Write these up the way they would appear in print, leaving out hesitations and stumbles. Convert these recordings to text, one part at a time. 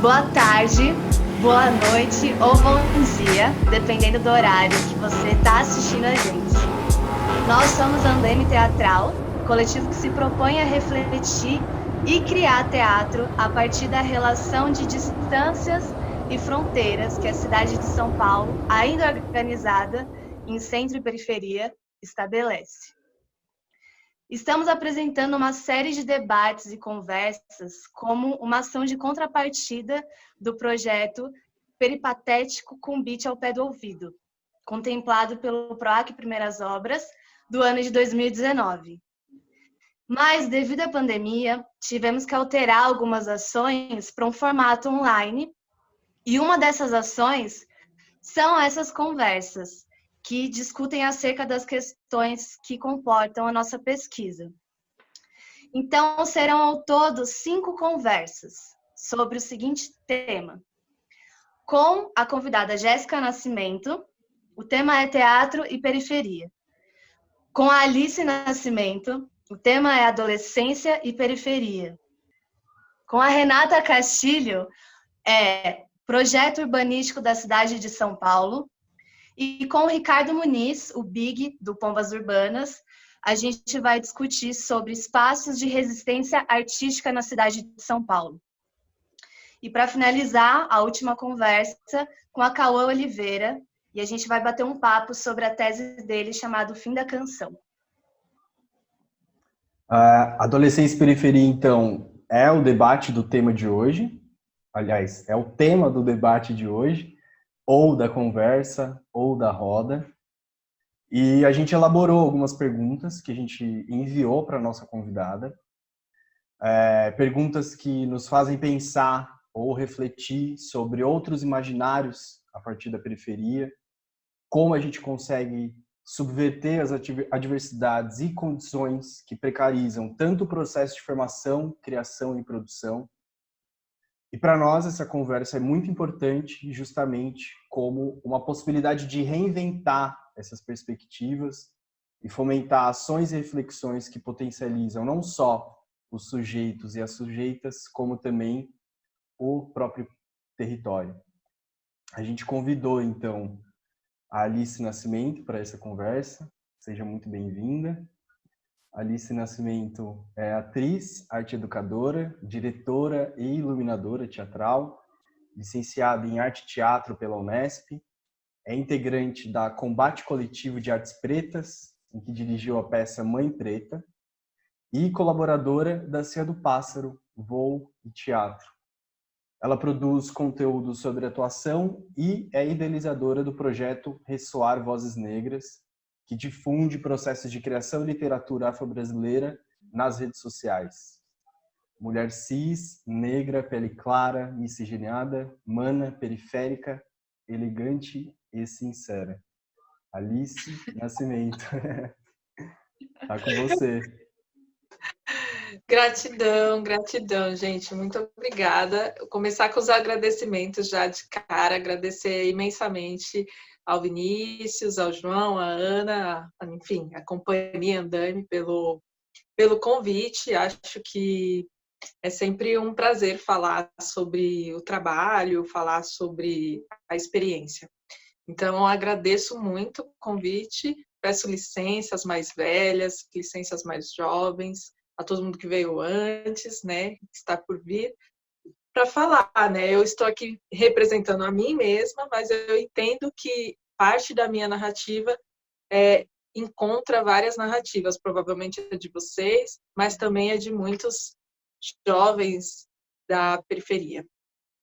Boa tarde, boa noite ou bom dia, dependendo do horário que você está assistindo a gente. Nós somos Andeme Teatral, coletivo que se propõe a refletir e criar teatro a partir da relação de distâncias e fronteiras que a cidade de São Paulo, ainda organizada em centro e periferia, estabelece. Estamos apresentando uma série de debates e conversas como uma ação de contrapartida do projeto Peripatético com Beat ao Pé do Ouvido, contemplado pelo PROAC Primeiras Obras do ano de 2019. Mas, devido à pandemia, tivemos que alterar algumas ações para um formato online, e uma dessas ações são essas conversas, que discutem acerca das questões que comportam a nossa pesquisa. Então, serão ao todo 5 conversas sobre o seguinte tema. Com a convidada Jéssica Nascimento, o tema é teatro e periferia. Com a Alice Nascimento, o tema é adolescência e periferia. Com a Renata Castilho, é projeto urbanístico da cidade de São Paulo. E com o Ricardo Muniz, o Big, do Pombas Urbanas, a gente vai discutir sobre espaços de resistência artística na cidade de São Paulo. E para finalizar, a última conversa com a Cauã Oliveira, e a gente vai bater um papo sobre a tese dele chamado Fim da Canção. Adolescência e periferia, então, é o debate do tema de hoje. Aliás, é o tema do debate de hoje, ou da conversa, ou da roda. E a gente elaborou algumas perguntas que a gente enviou para a nossa convidada. Perguntas que nos fazem pensar ou refletir sobre outros imaginários a partir da periferia, como a gente consegue subverter as adversidades e condições que precarizam tanto o processo de formação, criação e produção. E para nós essa conversa é muito importante justamente como uma possibilidade de reinventar essas perspectivas e fomentar ações e reflexões que potencializam não só os sujeitos e as sujeitas, como também o próprio território. A gente convidou, então, a Alice Nascimento para essa conversa. Seja muito bem-vinda. Alice Nascimento é atriz, arte educadora, diretora e iluminadora teatral, licenciada em arte e teatro pela Unesp, é integrante da Combate Coletivo de Artes Pretas, em que dirigiu a peça Mãe Preta, e colaboradora da Cia do Pássaro, Voo e Teatro. Ela produz conteúdo sobre atuação e é idealizadora do projeto Ressoar Vozes Negras, que difunde processos de criação e literatura afro-brasileira nas redes sociais. Mulher cis, negra, pele clara, miscigenada, mana, periférica, elegante e sincera. Alice Nascimento. Tá com você. Gratidão, gente. Muito obrigada. Vou começar com os agradecimentos já de cara, agradecer imensamente ao Vinícius, ao João, à Ana, enfim, a companhia Andame pelo convite. Acho que é sempre um prazer falar sobre o trabalho, falar sobre a experiência. Então, eu agradeço muito o convite, peço licenças mais velhas, licenças mais jovens, a todo mundo que veio antes, né, que está por vir, para falar, né? Eu estou aqui representando a mim mesma, mas eu entendo que parte da minha narrativa encontra várias narrativas, provavelmente é de vocês, mas também é de muitos jovens da periferia.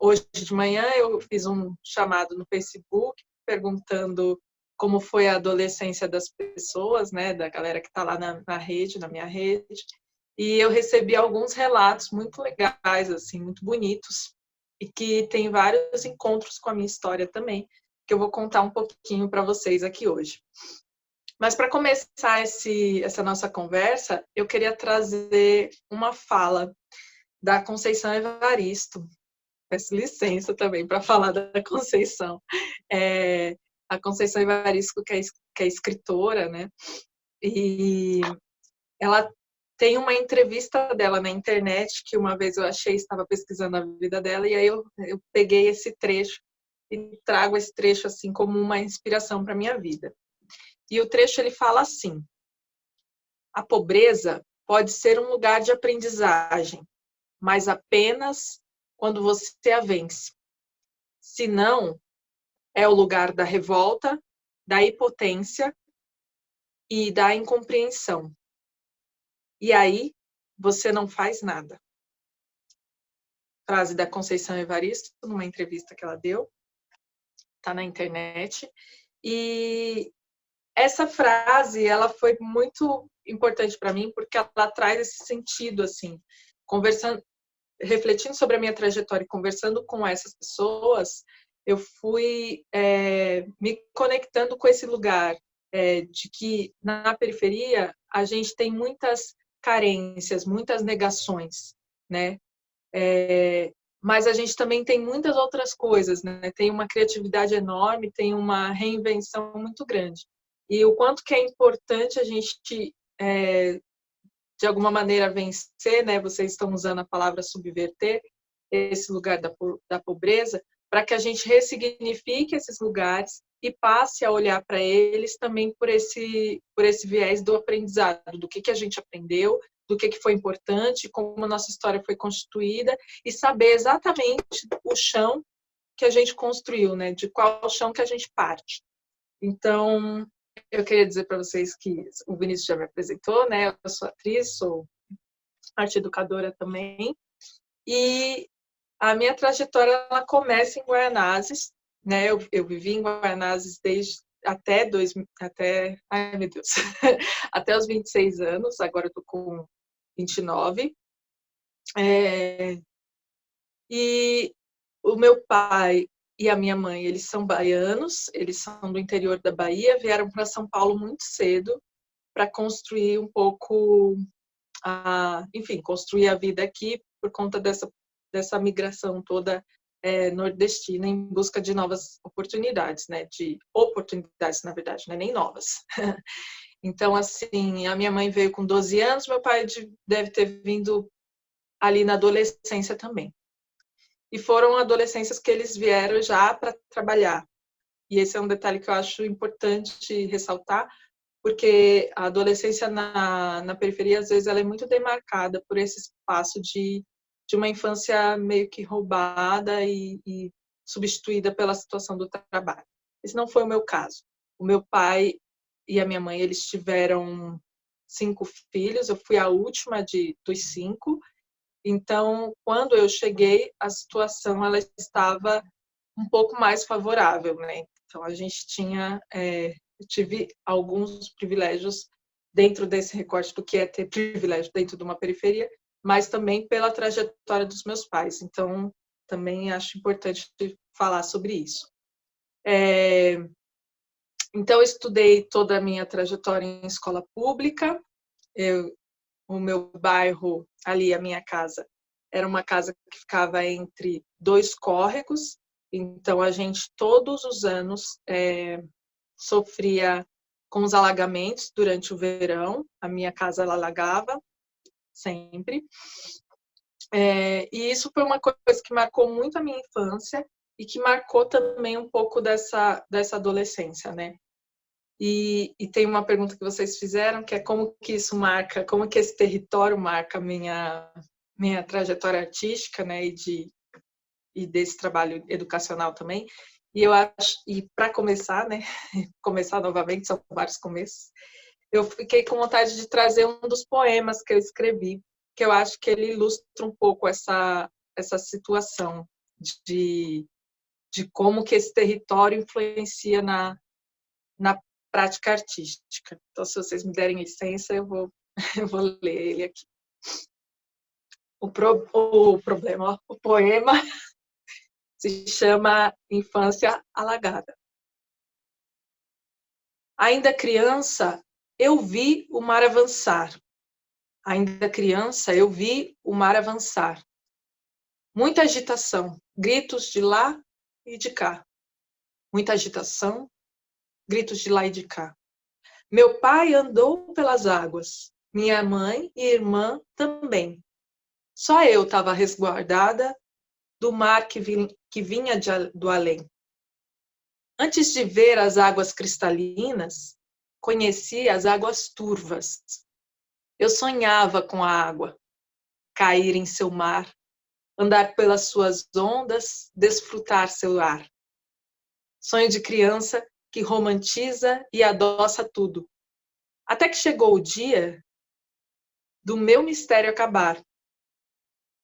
Hoje de manhã eu fiz um chamado no Facebook perguntando como foi a adolescência das pessoas, né, da galera que está lá na rede, na minha rede, e eu recebi alguns relatos muito legais, assim, muito bonitos, e que tem vários encontros com a minha história também, que eu vou contar um pouquinho para vocês aqui hoje. Mas para começar essa nossa conversa, eu queria trazer uma fala da Conceição Evaristo. Peço licença também para falar da Conceição. A Conceição Evaristo, que é escritora, né? E ela tem uma entrevista dela na internet que uma vez eu achei, estava pesquisando a vida dela, e aí eu peguei esse trecho e trago esse trecho assim como uma inspiração para minha vida. E o trecho ele fala assim: a pobreza pode ser um lugar de aprendizagem, mas apenas quando você a vence. Se não, é o lugar da revolta, da impotência e da incompreensão. E aí, você não faz nada. Frase da Conceição Evaristo, numa entrevista que ela deu, está na internet. E essa frase, ela foi muito importante para mim, porque ela traz esse sentido, assim, conversando, refletindo sobre a minha trajetória e conversando com essas pessoas, eu fui me conectando com esse lugar de que na periferia a gente tem muitas carências, muitas negações, né? Mas a gente também tem muitas outras coisas, né? Tem uma criatividade enorme, tem uma reinvenção muito grande. E o quanto que é importante a gente, de alguma maneira, vencer, né? Vocês estão usando a palavra subverter, esse lugar da pobreza, para que a gente ressignifique esses lugares e passe a olhar para eles também por esse viés do aprendizado, do que a gente aprendeu, do que foi importante, como a nossa história foi constituída, e saber exatamente o chão que a gente construiu, né? De qual chão que a gente parte. Então, eu queria dizer para vocês que o Vinícius já me apresentou, né? Eu sou atriz, sou arte educadora também, e a minha trajetória ela começa em Guaianazes, né? Eu vivi em Guaianazes até ai meu Deus, até os 26 anos, agora eu tô com 29. E o meu pai e a minha mãe, eles são baianos, eles são do interior da Bahia, vieram para São Paulo muito cedo para construir um pouco, enfim, construir a vida aqui por conta dessa migração toda nordestina em busca de novas oportunidades, né? De oportunidades, na verdade, não é nem novas. Então, assim, a minha mãe veio com 12 anos, meu pai deve ter vindo ali na adolescência também. E foram adolescências que eles vieram já para trabalhar. E esse é um detalhe que eu acho importante ressaltar, porque a adolescência na periferia, às vezes, ela é muito demarcada por esse espaço de uma infância meio que roubada e substituída pela situação do trabalho. Esse não foi o meu caso. O meu pai e a minha mãe, eles tiveram 5 filhos, eu fui a última dos 5. Então, quando eu cheguei, a situação ela estava um pouco mais favorável, né? Então, a gente eu tive alguns privilégios dentro desse recorte do que é ter privilégio dentro de uma periferia, mas também pela trajetória dos meus pais. Então, também acho importante falar sobre isso. Então, eu estudei toda a minha trajetória em escola pública. O meu bairro, ali, a minha casa, era uma casa que ficava entre 2 córregos. Então, a gente, todos os anos, sofria com os alagamentos durante o verão. A minha casa ela alagava sempre. E isso foi uma coisa que marcou muito a minha infância e que marcou também um pouco dessa adolescência, né? E tem uma pergunta que vocês fizeram, que é como que isso marca, como que esse território marca a minha trajetória artística, né? E desse trabalho educacional também. E eu acho, e para começar, né? Começar novamente, são vários começos. Eu fiquei com vontade de trazer um dos poemas que eu escrevi, que eu acho que ele ilustra um pouco essa situação de como que esse território influencia na prática artística. Então, se vocês me derem licença, eu vou ler ele aqui. O poema se chama Infância Alagada. Ainda criança, eu vi o mar avançar. Ainda criança, eu vi o mar avançar. Muita agitação, gritos de lá e de cá. Muita agitação, gritos de lá e de cá. Meu pai andou pelas águas. minha mãe e irmã também. Só eu estava resguardada do mar que vinha do além. Antes de ver as águas cristalinas, conheci as águas turvas. Eu sonhava com a água, cair em seu mar, andar pelas suas ondas, desfrutar seu ar. Sonho de criança que romantiza e adoça tudo. Até que chegou o dia do meu mistério acabar.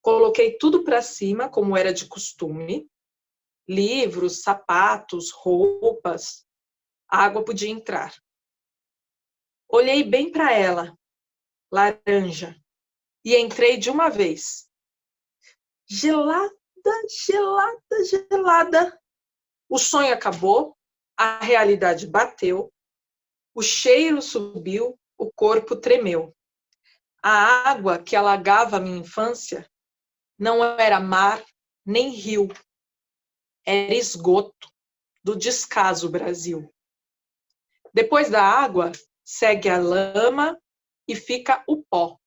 Coloquei tudo para cima, como era de costume. Livros, sapatos, roupas. A água podia entrar. Olhei bem para ela, laranja, e entrei de uma vez. Gelada, gelada, gelada. O sonho acabou, a realidade bateu, o cheiro subiu, o corpo tremeu. A água que alagava a minha infância não era mar nem rio, era esgoto do descaso Brasil. Depois da água, segue a lama e fica o pó.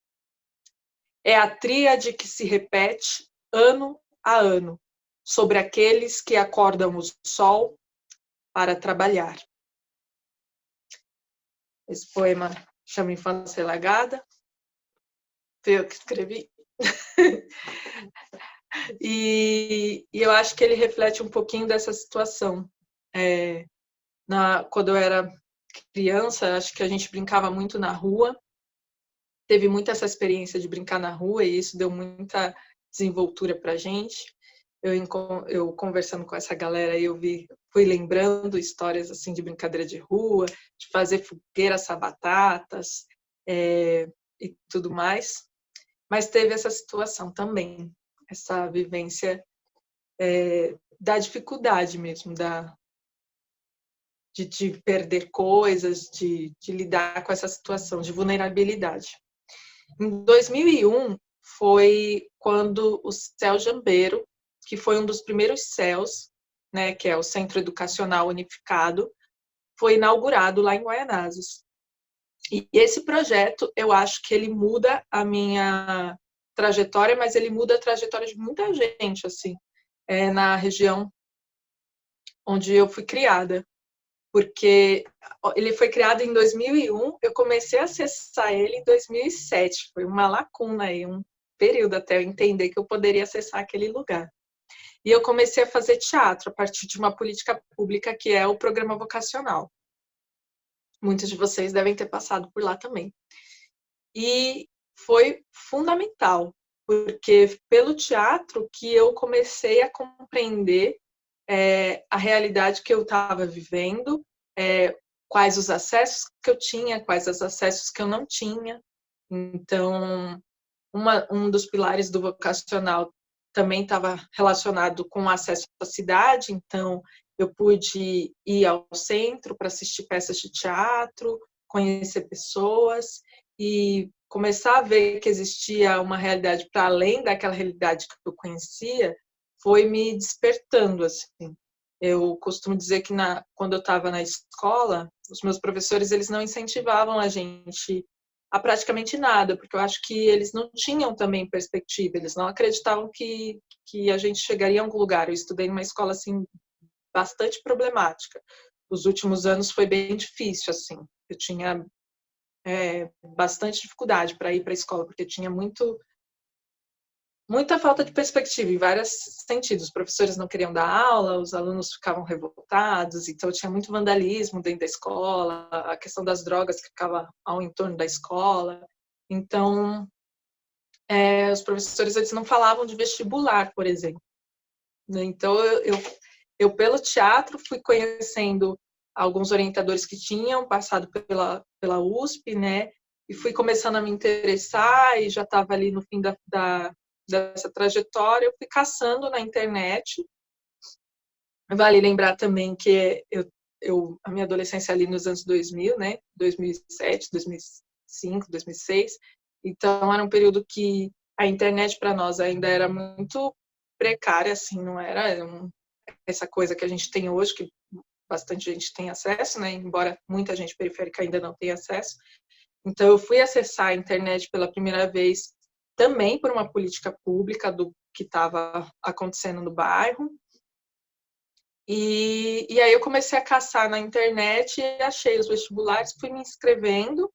É a tríade que se repete ano a ano sobre aqueles que acordam o sol para trabalhar. Esse poema chama Infância Alagada. Foi eu que escrevi. E eu acho que ele reflete um pouquinho dessa situação. Quando eu era criança, acho que a gente brincava muito na rua. Teve muito essa experiência de brincar na rua e isso deu muita desenvoltura para a gente. Eu conversando com essa galera aí, fui lembrando histórias assim de brincadeira de rua, de fazer fogueira assar batatas e tudo mais. Mas teve essa situação também, essa vivência da dificuldade mesmo, de perder coisas, de lidar com essa situação de vulnerabilidade. Em 2001 foi quando o CEL Jambeiro, que foi um dos primeiros CELs, né, que é o Centro Educacional Unificado, foi inaugurado lá em Guaianazes. E esse projeto, eu acho que ele muda a minha trajetória, mas ele muda a trajetória de muita gente, assim, na região onde eu fui criada. Porque ele foi criado em 2001, eu comecei a acessar ele em 2007. Foi uma lacuna aí, um período até eu entender que eu poderia acessar aquele lugar. E eu comecei a fazer teatro a partir de uma política pública que é o programa vocacional. Muitos de vocês devem ter passado por lá também. E foi fundamental, porque pelo teatro que eu comecei a compreender a realidade que eu estava vivendo, quais os acessos que eu tinha, quais os acessos que eu não tinha. Então, um dos pilares do vocacional também estava relacionado com o acesso à cidade, então eu pude ir ao centro para assistir peças de teatro, conhecer pessoas e começar a ver que existia uma realidade para além daquela realidade que eu conhecia, foi me despertando, assim. Eu costumo dizer que quando eu estava na escola, os meus professores eles não incentivavam a gente a praticamente nada, porque eu acho que eles não tinham também perspectiva, eles não acreditavam que a gente chegaria a algum lugar. Eu estudei numa escola assim bastante problemática. Os últimos anos foi bem difícil, assim. Eu tinha bastante dificuldade para ir para a escola, porque tinha muita falta de perspectiva em vários sentidos. Os professores não queriam dar aula, os alunos ficavam revoltados, então tinha muito vandalismo dentro da escola, a questão das drogas que ficava ao entorno da escola. Então, os professores eles não falavam de vestibular, por exemplo. Então, eu pelo teatro, fui conhecendo alguns orientadores que tinham passado pela USP, né? E fui começando a me interessar e já estava ali no fim dessa trajetória, eu fui caçando na internet. Vale lembrar também que a minha adolescência ali nos anos 2000, né? 2007, 2005, 2006. Então, era um período que a internet para nós ainda era muito precária, assim, não era essa coisa que a gente tem hoje, que bastante gente tem acesso, né? Embora muita gente periférica ainda não tenha acesso. Então, eu fui acessar a internet pela primeira vez também por uma política pública do que estava acontecendo no bairro. E aí eu comecei a caçar na internet e achei os vestibulares, fui me inscrevendo.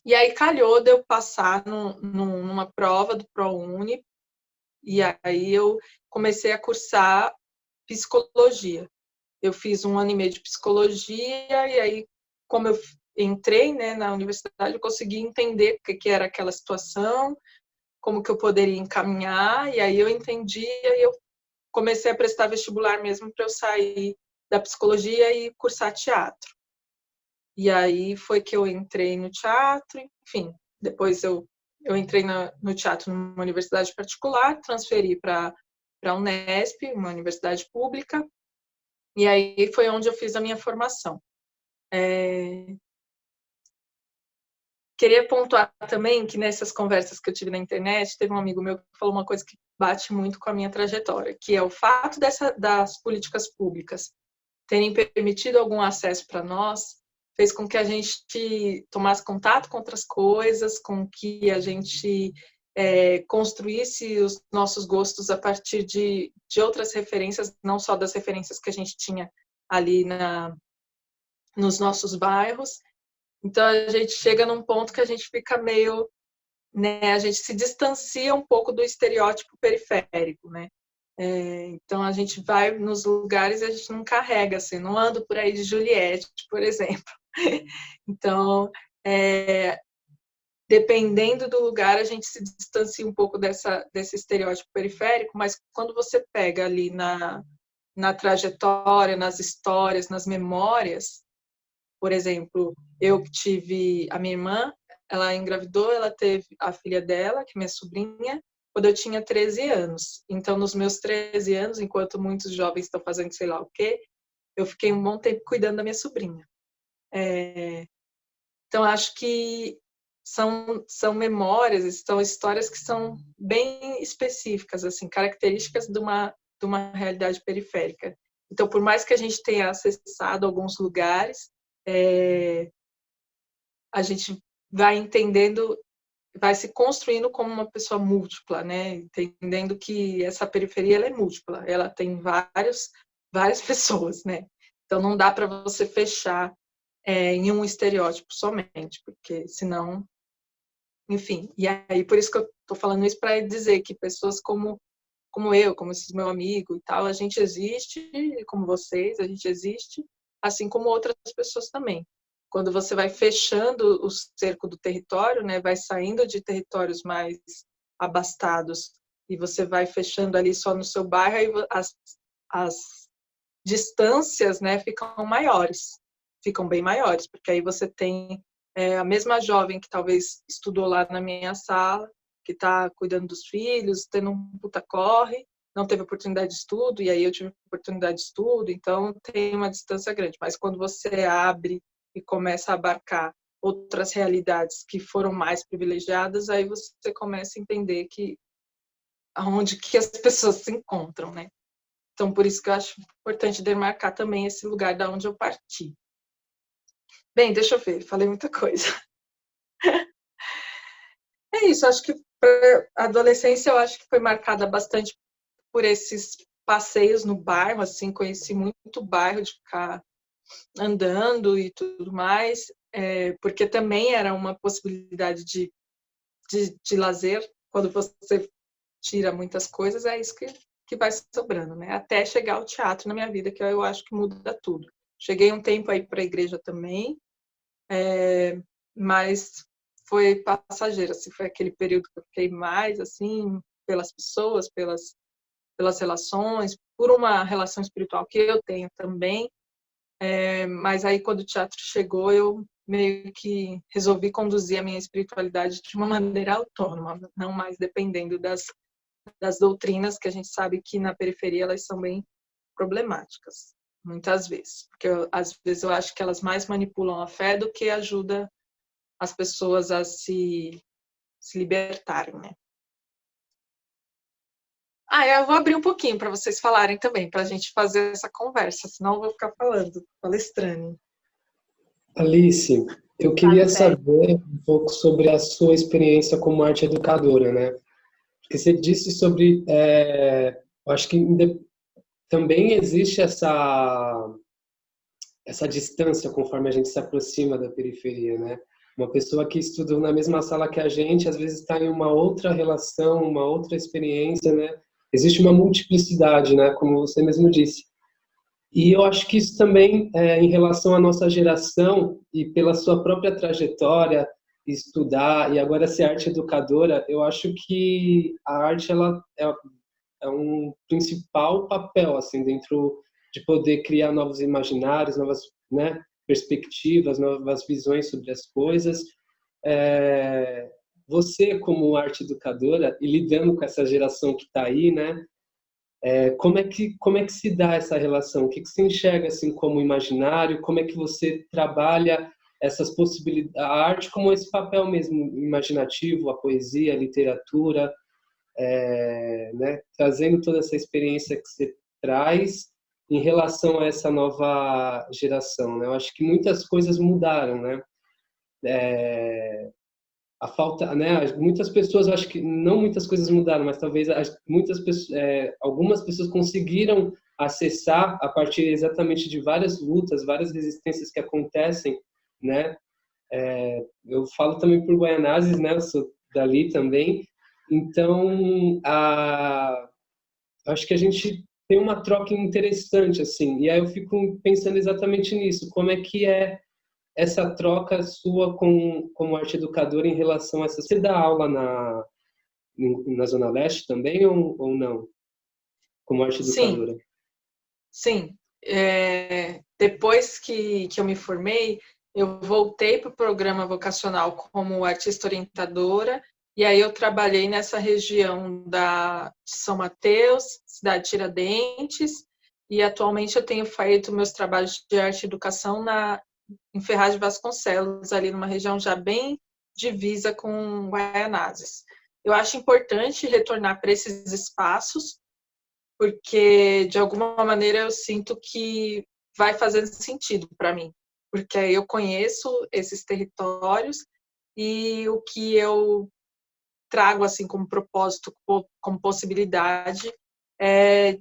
E aí calhou de eu passar numa prova do ProUni, e aí eu comecei a cursar psicologia. Eu fiz 1 ano e meio de psicologia, e aí, como eu entrei, né, na universidade, eu consegui entender o que era aquela situação, como que eu poderia encaminhar, e aí eu entendi, e eu comecei a prestar vestibular mesmo para eu sair da psicologia e cursar teatro. E aí foi que eu entrei no teatro, enfim, depois eu entrei no teatro numa universidade particular, transferi para a Unesp, uma universidade pública, e aí foi onde eu fiz a minha formação. Queria pontuar também que nessas conversas que eu tive na internet, teve um amigo meu que falou uma coisa que bate muito com a minha trajetória, que é o fato das políticas públicas terem permitido algum acesso para nós, fez com que a gente tomasse contato com outras coisas, com que a gente construísse os nossos gostos a partir de outras referências, não só das referências que a gente tinha ali nos nossos bairros. Então, a gente chega num ponto que a gente fica meio, né, a gente se distancia um pouco do estereótipo periférico, né? Então, a gente vai nos lugares e a gente não carrega, assim, não ando por aí de Juliette, por exemplo. Então, dependendo do lugar, a gente se distancia um pouco desse estereótipo periférico, mas quando você pega ali na trajetória, nas histórias, nas memórias, por exemplo, eu tive a minha irmã, ela engravidou, ela teve a filha dela, que é minha sobrinha, quando eu tinha 13 anos. Então, nos meus 13 anos, enquanto muitos jovens estão fazendo sei lá o quê, eu fiquei um bom tempo cuidando da minha sobrinha. Então, acho que são memórias, são histórias que são bem específicas, assim, características de uma realidade periférica. Então, por mais que a gente tenha acessado alguns lugares, a gente vai entendendo, vai se construindo como uma pessoa múltipla, né? Entendendo que essa periferia ela é múltipla, ela tem várias pessoas, né? Então não dá para você fechar em um estereótipo somente, porque senão, enfim. E aí por isso que eu estou falando isso para dizer que pessoas como eu, como esse meu amigo e tal, a gente existe, como vocês, a gente existe, assim como outras pessoas também. Quando você vai fechando o cerco do território, né, vai saindo de territórios mais abastados e você vai fechando ali só no seu bairro, aí as distâncias, né, ficam maiores, ficam bem maiores, porque aí você tem a mesma jovem que talvez estudou lá na minha sala, que está cuidando dos filhos, tendo um puta corre, não teve oportunidade de estudo, e aí eu tive oportunidade de estudo, então tem uma distância grande. Mas quando você abre e começa a abarcar outras realidades que foram mais privilegiadas, aí você começa a entender que aonde que as pessoas se encontram, né? Então, por isso que eu acho importante demarcar também esse lugar da onde eu parti. Bem, deixa eu ver, falei muita coisa. É isso, acho que a adolescência eu acho que foi marcada bastante por esses passeios no bairro, assim, conheci muito bairro de ficar andando e tudo mais, porque também era uma possibilidade de lazer. Quando você tira muitas coisas, é isso que vai sobrando, né? Até chegar ao teatro na minha vida, que eu acho que muda tudo. Cheguei um tempo aí para a igreja também, mas foi passageiro, assim, foi aquele período que eu fiquei mais, assim, pelas pessoas, pelas relações, por uma relação espiritual que eu tenho também, mas aí quando o teatro chegou, eu meio que resolvi conduzir a minha espiritualidade de uma maneira autônoma, não mais dependendo das doutrinas, que a gente sabe que na periferia elas são bem problemáticas, muitas vezes, porque às vezes eu acho que elas mais manipulam a fé do que ajudam as pessoas a se libertarem, né? Eu vou abrir um pouquinho para vocês falarem também, para a gente fazer essa conversa, senão eu vou ficar falando, palestrando. Alice, Eu Fala, queria Fé. saber um pouco sobre a sua experiência como arte educadora, né? Porque você disse sobre, eu acho que também existe essa distância conforme a gente se aproxima da periferia, né? Uma pessoa que estudou na mesma sala que a gente, às vezes está em uma outra relação, uma outra experiência, né? Existe uma multiplicidade, né? Como você mesmo disse. E eu acho que isso também, em relação à nossa geração e pela sua própria trajetória, estudar e agora ser arte educadora, eu acho que a arte ela é um principal papel assim dentro de poder criar novos imaginários, novas, né, perspectivas, novas visões sobre as coisas. É, você como arte educadora e lidando com essa geração que está aí, né? Como é que se dá essa relação? O que você enxerga assim como imaginário? Como é que você trabalha essas possibilidades, a arte como esse papel mesmo imaginativo, a poesia, a literatura, né? Trazendo toda essa experiência que você traz em relação a essa nova geração, né? Eu acho que muitas coisas mudaram, né? A falta, né? Muitas pessoas, eu acho que não muitas coisas mudaram, mas talvez muitas pessoas, algumas pessoas conseguiram acessar a partir exatamente de várias lutas, várias resistências que acontecem, né? Eu falo também por Guaianazes, né? Eu sou dali também, então acho que a gente tem uma troca interessante assim, e aí eu fico pensando exatamente nisso, como é que é essa troca sua como arte educadora em relação a essa... Você dá aula na Zona Leste também ou não? Como arte Sim, educadora? sim. Depois que eu me formei, eu voltei para o programa vocacional como artista orientadora, e aí eu trabalhei nessa região de São Mateus, cidade Tiradentes, e atualmente eu tenho feito meus trabalhos de arte e educação em Ferraz de Vasconcelos, ali numa região já bem divisa com Guaianazes. Eu acho importante retornar para esses espaços, porque de alguma maneira eu sinto que vai fazendo sentido para mim, porque eu conheço esses territórios e o que eu trago assim como propósito, como possibilidade, é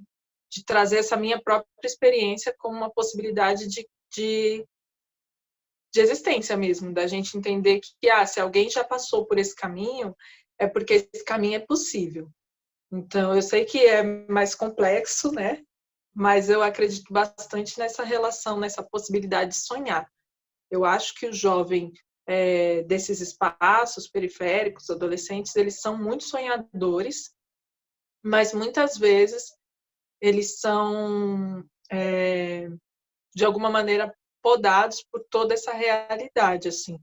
de trazer essa minha própria experiência como uma possibilidade de existência mesmo, da gente entender que se alguém já passou por esse caminho, é porque esse caminho é possível. Então, eu sei que é mais complexo, né? Mas eu acredito bastante nessa relação, nessa possibilidade de sonhar. Eu acho que o jovem desses espaços periféricos, adolescentes, eles são muito sonhadores, mas muitas vezes eles são, de alguma maneira, podados por toda essa realidade, assim,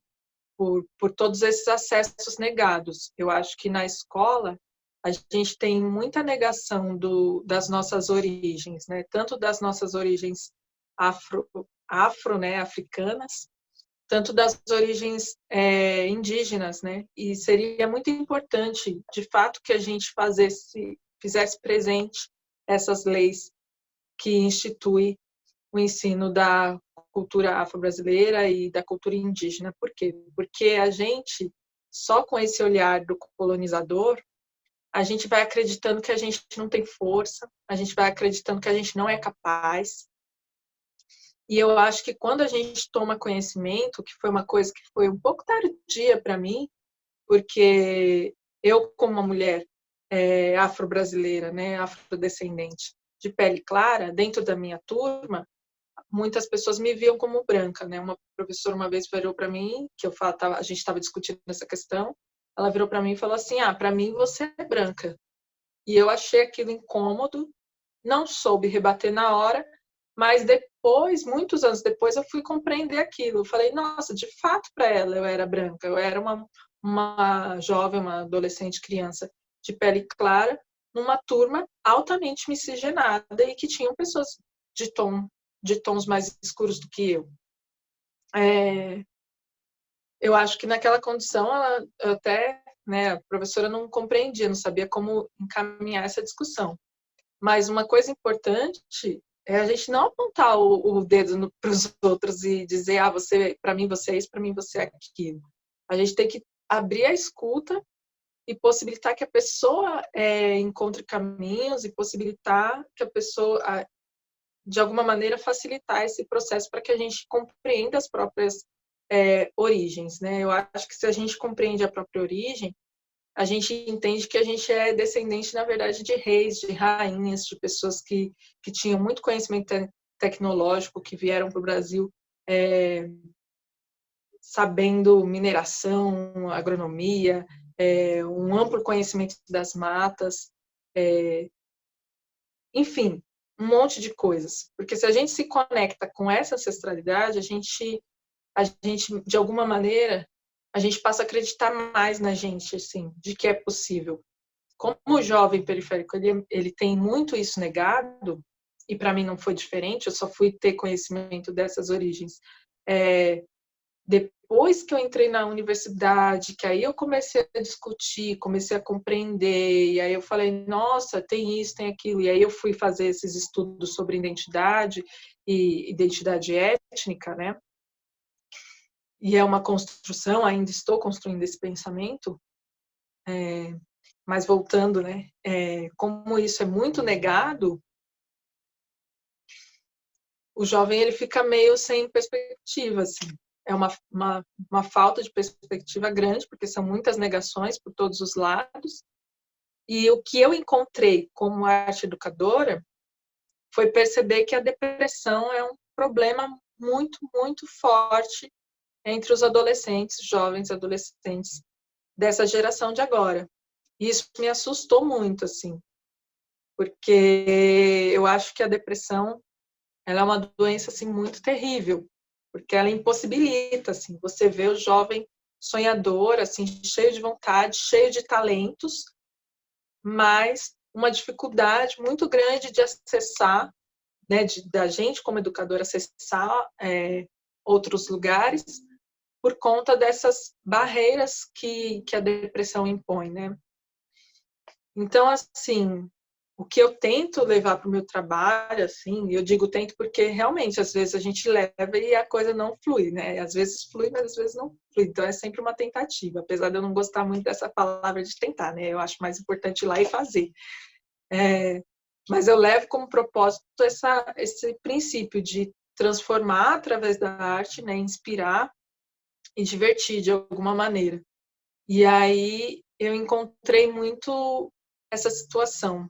por todos esses acessos negados. Eu acho que na escola a gente tem muita negação das nossas origens, né? Tanto das nossas origens afro, né, africanas, tanto das origens indígenas, né? E seria muito importante, de fato, que a gente fizesse presente essas leis que instituem o ensino da cultura afro-brasileira e da cultura indígena. Por quê? Porque a gente, só com esse olhar do colonizador, a gente vai acreditando que a gente não tem força, a gente vai acreditando que a gente não é capaz. E eu acho que quando a gente toma conhecimento, que foi uma coisa que foi um pouco tardia para mim, porque eu, como uma mulher afro-brasileira, né, afrodescendente, de pele clara, dentro da minha turma, muitas pessoas me viam como branca, né? Uma professora uma vez virou para mim, a gente estava discutindo essa questão, ela virou para mim e falou assim: para mim você é branca. E eu achei aquilo incômodo, não soube rebater na hora, mas depois, muitos anos depois, eu fui compreender aquilo. Eu falei, nossa, de fato para ela eu era branca, eu era uma jovem, uma adolescente, criança de pele clara, numa turma altamente miscigenada e que tinham pessoas de tons mais escuros do que eu. Eu acho que naquela condição, né, a professora não compreendia, não sabia como encaminhar essa discussão. Mas uma coisa importante é a gente não apontar o dedo para os outros e dizer, você, para mim você é isso, para mim você é aquilo. A gente tem que abrir a escuta e possibilitar que a pessoa encontre caminhos e possibilitar que a pessoa, de alguma maneira, facilitar esse processo para que a gente compreenda as próprias origens, né? Eu acho que se a gente compreende a própria origem, a gente entende que a gente é descendente, na verdade, de reis, de rainhas, de pessoas que tinham muito conhecimento tecnológico, que vieram para o Brasil sabendo mineração, agronomia, um amplo conhecimento das matas, enfim, um monte de coisas. Porque se a gente se conecta com essa ancestralidade, a gente de alguma maneira, a gente passa a acreditar mais na gente, assim, de que é possível. Como o jovem periférico, ele tem muito isso negado, e para mim não foi diferente, eu só fui ter conhecimento dessas origens depois que eu entrei na universidade, que aí eu comecei a discutir, comecei a compreender, e aí eu falei, nossa, tem isso, tem aquilo, e aí eu fui fazer esses estudos sobre identidade e identidade étnica, né? E é uma construção, ainda estou construindo esse pensamento, mas voltando, né? Como isso é muito negado, o jovem ele fica meio sem perspectiva, assim. É uma falta de perspectiva grande, porque são muitas negações por todos os lados. E o que eu encontrei como arte educadora foi perceber que a depressão é um problema muito, muito forte entre os adolescentes, jovens adolescentes dessa geração de agora. E isso me assustou muito, assim, porque eu acho que a depressão ela é uma doença assim muito terrível, porque ela impossibilita, assim, você vê o jovem sonhador, assim, cheio de vontade, cheio de talentos, mas uma dificuldade muito grande de acessar, né, da gente como educador acessar outros lugares por conta dessas barreiras que a depressão impõe, né? Então, assim, o que eu tento levar para o meu trabalho, assim, eu digo tento porque realmente às vezes a gente leva e a coisa não flui, né? Às vezes flui, mas às vezes não flui. Então é sempre uma tentativa, apesar de eu não gostar muito dessa palavra de tentar, né? Eu acho mais importante ir lá e fazer. Mas eu levo como propósito esse princípio de transformar através da arte, né? Inspirar e divertir de alguma maneira. E aí eu encontrei muito essa situação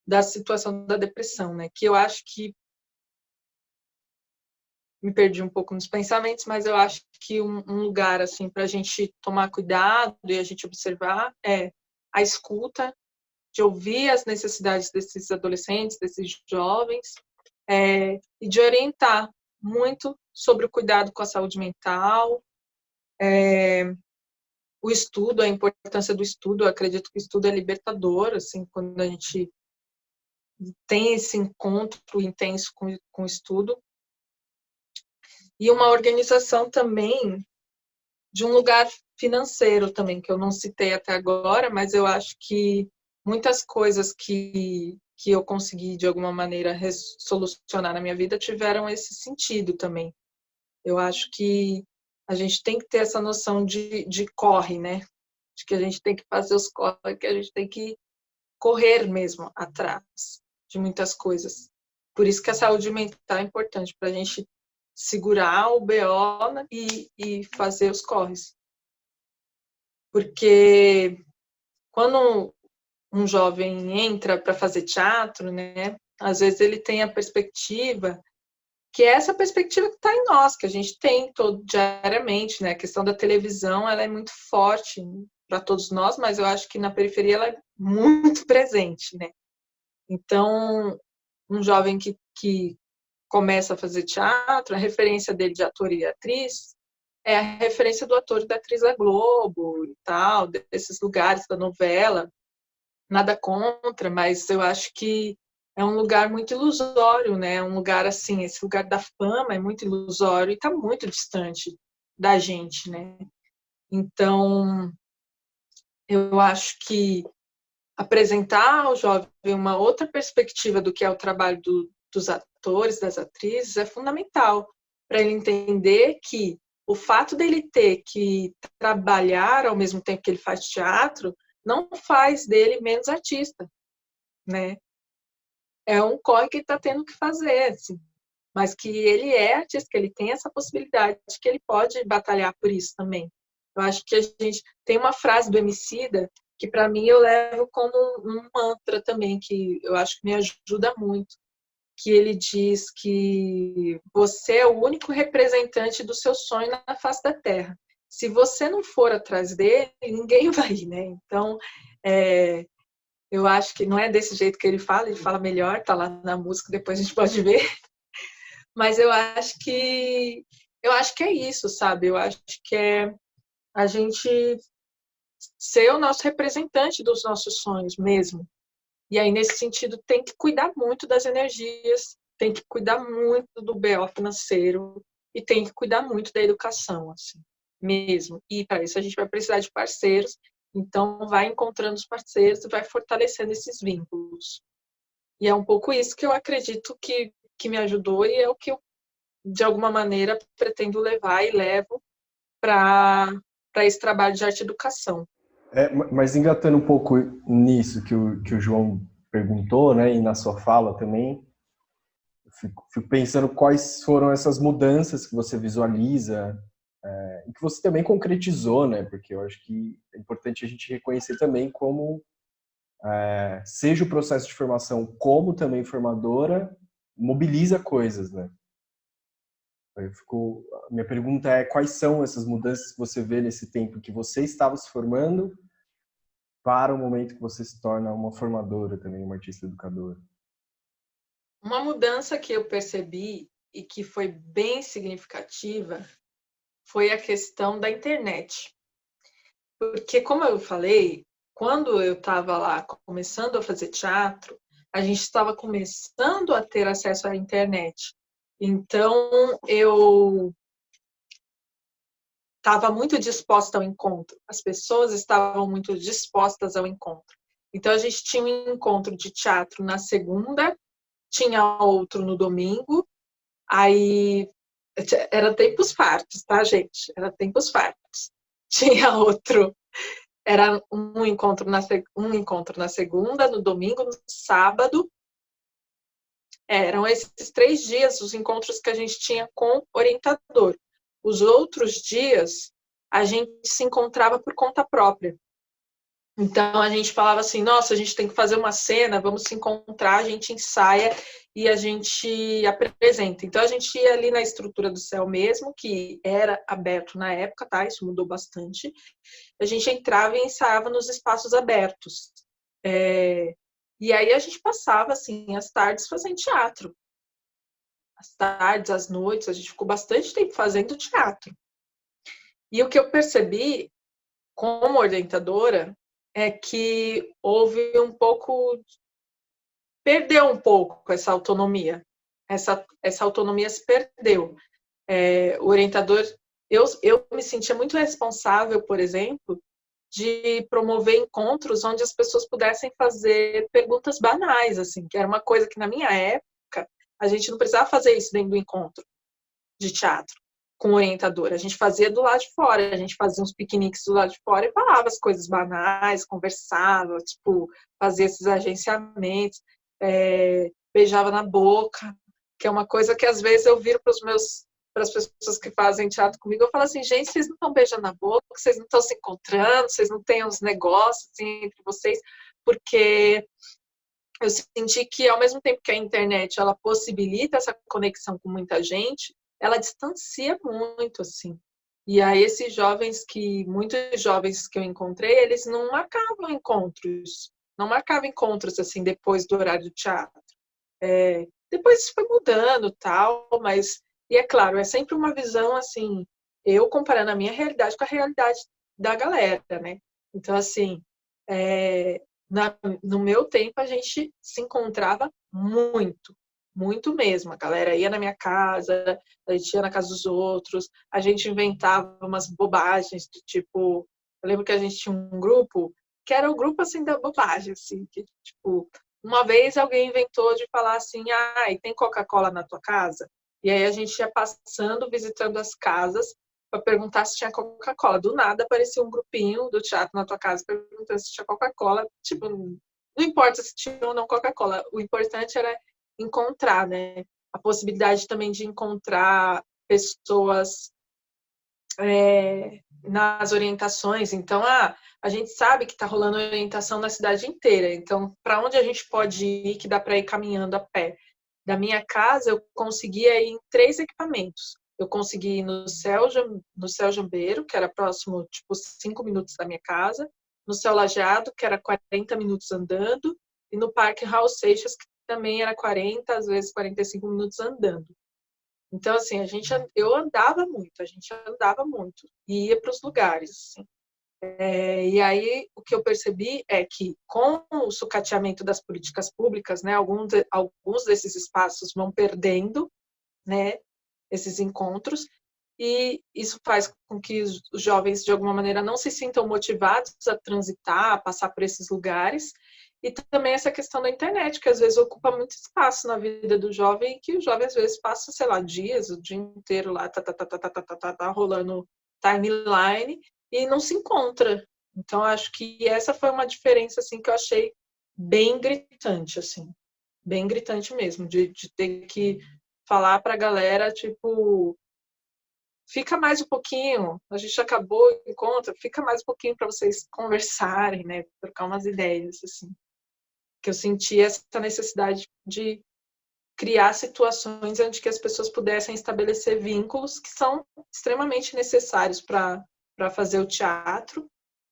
da situação da depressão, né? Que eu acho que me perdi um pouco nos pensamentos, mas eu acho que um lugar assim para a gente tomar cuidado e a gente observar é a escuta, de ouvir as necessidades desses adolescentes, desses jovens, e de orientar muito sobre o cuidado com a saúde mental, o estudo, a importância do estudo. Eu acredito que o estudo é libertador, assim, quando a gente tem esse encontro intenso com o estudo. E uma organização também de um lugar financeiro também, que eu não citei até agora, mas eu acho que muitas coisas que eu consegui, de alguma maneira, solucionar na minha vida tiveram esse sentido também. Eu acho que a gente tem que ter essa noção de corre, né? De que a gente tem que fazer os corre, que a gente tem que correr mesmo atrás de muitas coisas. Por isso que a saúde mental é importante, para a gente segurar o BO, né, e fazer os corres. Porque quando um jovem entra para fazer teatro, né, às vezes ele tem a perspectiva, que é essa perspectiva que está em nós, que a gente tem diariamente, né? A questão da televisão, ela é muito forte para todos nós, mas eu acho que na periferia ela é muito presente, né? Então, um jovem que começa a fazer teatro, a referência dele de ator e atriz é a referência do ator e da atriz da Globo e tal, desses lugares da novela. Nada contra, mas eu acho que é um lugar muito ilusório, né? Um lugar assim, esse lugar da fama é muito ilusório e está muito distante da gente, né? Então, eu acho que apresentar ao jovem uma outra perspectiva do que é o trabalho dos atores, das atrizes, é fundamental para ele entender que o fato dele ter que trabalhar ao mesmo tempo que ele faz teatro não faz dele menos artista, né? É um corre que ele está tendo que fazer, assim. Mas que ele é artista, que ele tem essa possibilidade, que ele pode batalhar por isso também. Eu acho que a gente tem uma frase do Emicida que, para mim, eu levo como um mantra também, que eu acho que me ajuda muito, que ele diz que você é o único representante do seu sonho na face da Terra. Se você não for atrás dele, ninguém vai ir, né? Então, eu acho que não é desse jeito que ele fala melhor, tá lá na música, depois a gente pode ver. Mas eu acho que é isso, sabe? Eu acho que é a gente ser o nosso representante dos nossos sonhos mesmo. E aí, nesse sentido, tem que cuidar muito das energias, tem que cuidar muito do BO financeiro e tem que cuidar muito da educação, assim, mesmo. E para isso a gente vai precisar de parceiros, então vai encontrando os parceiros e vai fortalecendo esses vínculos. E é um pouco isso que eu acredito que me ajudou e é o que eu, de alguma maneira, pretendo levar e levo para esse trabalho de arte e educação. Mas engatando um pouco nisso que o João perguntou, né, e na sua fala também, eu fico pensando quais foram essas mudanças que você visualiza e que você também concretizou, né, porque eu acho que é importante a gente reconhecer também como seja o processo de formação como também formadora, mobiliza coisas, né? Minha pergunta é quais são essas mudanças que você vê nesse tempo que você estava se formando para o momento que você se torna uma formadora também, uma artista educadora? Uma mudança que eu percebi e que foi bem significativa foi a questão da internet. Porque, como eu falei, quando eu estava lá começando a fazer teatro, a gente estava começando a ter acesso à internet. Então, eu estava muito disposta ao encontro. As pessoas estavam muito dispostas ao encontro. Então, a gente tinha um encontro de teatro na segunda, tinha outro no domingo, aí era tempos fartos, tá, gente? Era tempos fartos. Tinha outro, era um encontro na segunda, no domingo, no sábado. Eram esses 3 dias os encontros que a gente tinha com orientador. Os outros dias, a gente se encontrava por conta própria. Então, a gente falava assim, nossa, a gente tem que fazer uma cena, vamos se encontrar, a gente ensaia e a gente apresenta. Então, a gente ia ali na estrutura do céu mesmo, que era aberto na época, tá? Isso mudou bastante. A gente entrava e ensaiava nos espaços abertos. E aí a gente passava, assim, as tardes fazendo teatro. As tardes, as noites, a gente ficou bastante tempo fazendo teatro. E o que eu percebi como orientadora é que houve um pouco, perdeu um pouco essa autonomia. Essa autonomia se perdeu. O orientador, eu me sentia muito responsável, por exemplo, de promover encontros onde as pessoas pudessem fazer perguntas banais, assim, que era uma coisa que na minha época a gente não precisava fazer isso dentro do encontro de teatro com o orientador. A gente fazia do lado de fora, a gente fazia uns piqueniques do lado de fora e falava as coisas banais, conversava, tipo, fazia esses agenciamentos, beijava na boca, que é uma coisa que às vezes eu viro para as pessoas que fazem teatro comigo, eu falo assim, gente, vocês não estão beijando na boca, vocês não estão se encontrando, vocês não têm uns negócios assim, entre vocês, porque eu senti que ao mesmo tempo que a internet ela possibilita essa conexão com muita gente, ela distancia muito, assim. E aí muitos jovens que eu encontrei, eles não marcavam encontros assim depois do horário do teatro. Depois isso foi mudando, tal, mas e é claro, é sempre uma visão assim, eu comparando a minha realidade com a realidade da galera, né? Então assim, no meu tempo a gente se encontrava muito, muito mesmo. A galera ia na minha casa, a gente ia na casa dos outros, a gente inventava umas bobagens, tipo, eu lembro que a gente tinha um grupo que era o grupo, assim, da bobagem, assim, que, tipo, uma vez alguém inventou de falar assim, e tem Coca-Cola na tua casa? E aí a gente ia passando, visitando as casas, para perguntar se tinha Coca-Cola. Do nada aparecia um grupinho do teatro na tua casa perguntando se tinha Coca-Cola. Tipo, não importa se tinha ou não Coca-Cola, o importante era encontrar, né? A possibilidade também de encontrar pessoas nas orientações. Então, a gente sabe que está rolando orientação na cidade inteira. Então, para onde a gente pode ir, que dá para ir caminhando a pé? Da minha casa, eu conseguia ir em 3 equipamentos. Eu consegui ir no Céu Jambeiro, que era próximo, tipo, 5 minutos da minha casa, no Céu Lajeado, que era 40 minutos andando, e no Parque Raul Seixas, que também era 40, às vezes 45 minutos andando. Então, assim, eu andava muito, a gente andava muito, e ia para os lugares, assim. E aí, o que eu percebi é que, com o sucateamento das políticas públicas, né, alguns desses espaços vão perdendo, né, esses encontros, e isso faz com que os jovens, de alguma maneira, não se sintam motivados a transitar, a passar por esses lugares, e também essa questão da internet, que às vezes ocupa muito espaço na vida do jovem, e que o jovem, às vezes, passa, sei lá, dias, o dia inteiro lá, rolando timeline, e não se encontra. Então, acho que essa foi uma diferença, assim, que eu achei bem gritante, assim, bem gritante mesmo, de ter que falar para a galera, tipo, fica mais um pouquinho, a gente acabou o encontro, fica mais um pouquinho para vocês conversarem, né, trocar umas ideias, assim. Que eu senti essa necessidade de criar situações onde que as pessoas pudessem estabelecer vínculos que são extremamente necessários para fazer o teatro,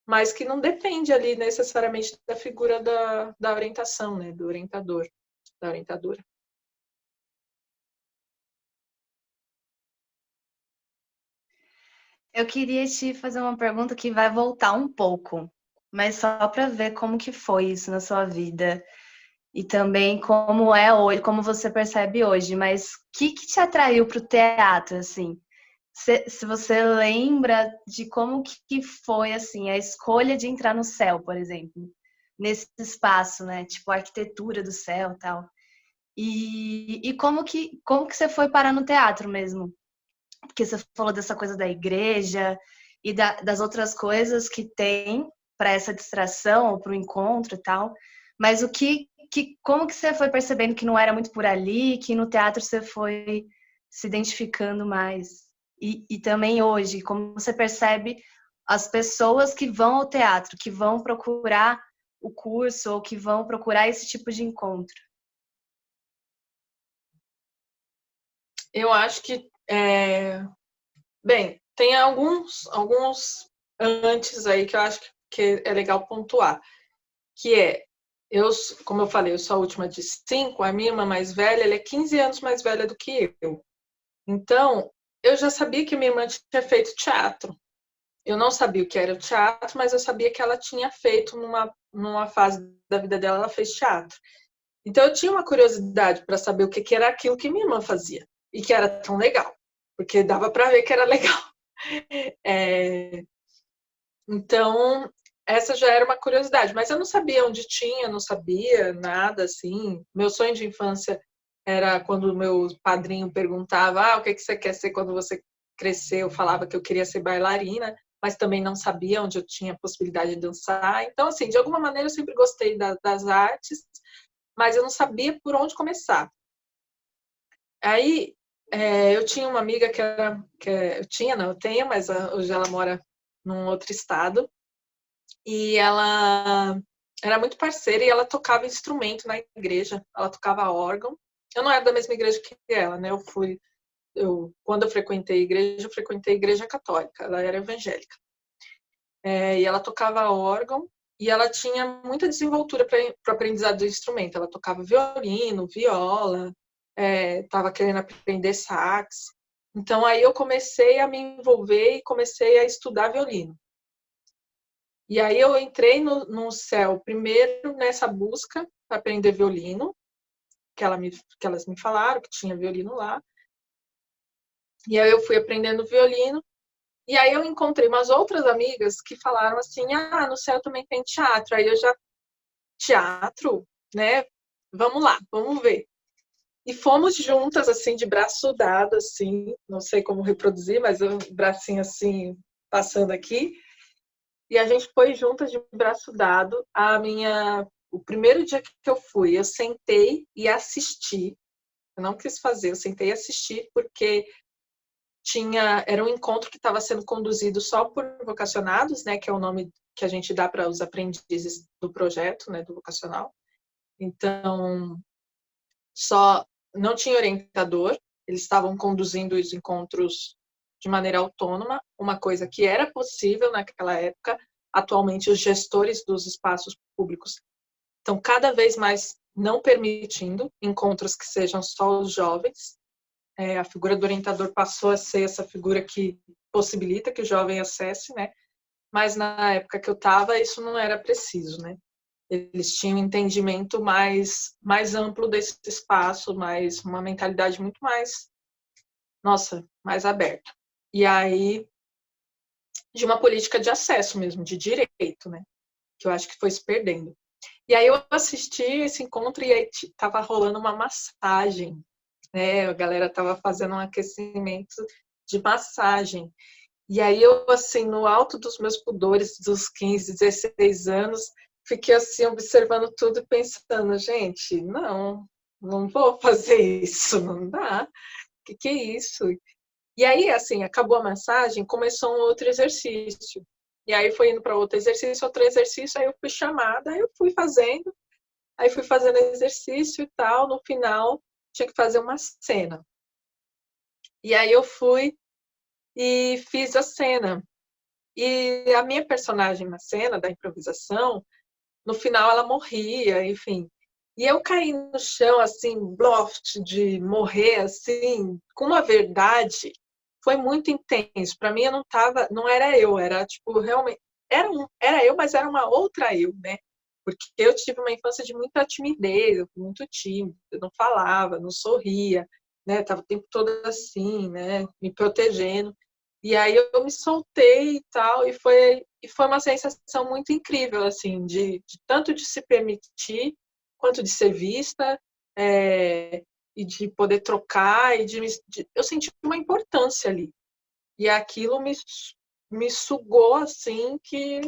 mas que não depende ali necessariamente da figura da orientação, né, do orientador, da orientadora. Eu queria te fazer uma pergunta que vai voltar um pouco, mas só para ver como que foi isso na sua vida e também como é hoje, como você percebe hoje. Mas o que te atraiu para o teatro, assim? Se você lembra de como que foi assim a escolha de entrar no céu, por exemplo, nesse espaço, né? Tipo a arquitetura do céu, e tal. E como que você foi parar no teatro mesmo? Porque você falou dessa coisa da igreja e das outras coisas que tem para essa distração, para o encontro e tal. Mas como que você foi percebendo que não era muito por ali, que no teatro você foi se identificando mais? E também hoje, como você percebe as pessoas que vão ao teatro, que vão procurar o curso ou que vão procurar esse tipo de encontro? Eu acho que, bem, tem alguns antes aí que eu acho que é legal pontuar, que como eu falei, eu sou a última de 5, a minha irmã mais velha, ela é 15 anos mais velha do que eu. Então, eu já sabia que minha irmã tinha feito teatro. Eu não sabia o que era o teatro, mas eu sabia que ela tinha feito numa fase da vida dela, ela fez teatro. Então, eu tinha uma curiosidade para saber o que era aquilo que minha irmã fazia e que era tão legal, porque dava para ver que era legal. Então, essa já era uma curiosidade, mas eu não sabia onde tinha, não sabia nada assim. Meu sonho de infância era quando o meu padrinho perguntava: o que você quer ser quando você crescer? Eu falava que eu queria ser bailarina, mas também não sabia onde eu tinha a possibilidade de dançar. Então, assim, de alguma maneira eu sempre gostei das artes, mas eu não sabia por onde começar. Aí, eu tinha uma amiga eu tenho, mas hoje ela mora num outro estado, e ela era muito parceira e ela tocava instrumento na igreja, ela tocava órgão. Eu não era da mesma igreja que ela, né? Quando eu frequentei a igreja católica, ela era evangélica. E ela tocava órgão e ela tinha muita desenvoltura para o aprendizado do instrumento. Ela tocava violino, viola, estava querendo aprender sax. Então, aí eu comecei a me envolver e comecei a estudar violino. E aí eu entrei no céu primeiro nessa busca para aprender violino, que elas me falaram que tinha violino lá. E aí eu fui aprendendo violino E aí eu encontrei umas outras amigas que falaram assim, no céu também tem teatro. Aí eu já, teatro, né? Vamos lá, vamos ver. E fomos juntas, assim, de braço dado, assim, não sei como reproduzir, mas o bracinho assim, passando aqui. E a gente foi juntas de braço dado. O primeiro dia que eu fui, eu sentei e assisti. Eu não quis fazer, eu sentei e assisti, porque era um encontro que estava sendo conduzido só por vocacionados, né, que é o nome que a gente dá para os aprendizes do projeto, né, do vocacional. Então, só não tinha orientador, eles estavam conduzindo os encontros de maneira autônoma, uma coisa que era possível naquela época. Atualmente, os gestores dos espaços públicos estão cada vez mais não permitindo encontros que sejam só os jovens. A figura do orientador passou a ser essa figura que possibilita que o jovem acesse, né? Mas na época que eu estava, isso não era preciso, né? Eles tinham um entendimento mais amplo desse espaço, uma mentalidade muito mais, mais aberta. E aí, de uma política de acesso mesmo, de direito, né? Que eu acho que foi se perdendo. E aí eu assisti esse encontro e aí estava rolando uma massagem, né? A galera estava fazendo um aquecimento de massagem. E aí eu, assim, no alto dos meus pudores, dos 15, 16 anos, fiquei assim, observando tudo e pensando, gente, não vou fazer isso, não dá. O que é isso? E aí, assim, acabou a massagem, começou um outro exercício. E aí foi indo para outro exercício, aí eu fui chamada, aí eu fui fazendo exercício e tal, no final tinha que fazer uma cena. E aí eu fui e fiz a cena. E a minha personagem na cena da improvisação, no final ela morria, enfim. E eu caí no chão, assim, bloft, de morrer, assim, com uma verdade, foi muito intenso. Para mim, não era eu, era, tipo, realmente, era eu, mas era uma outra eu, né? Porque eu tive uma infância de muita timidez, eu fui muito tímida, eu não falava, não sorria, né? Tava o tempo todo assim, né? Me protegendo. E aí eu me soltei e tal, e foi uma sensação muito incrível, assim, tanto de se permitir, quanto de ser vista, e de poder trocar, eu senti uma importância ali. E aquilo me sugou, assim, que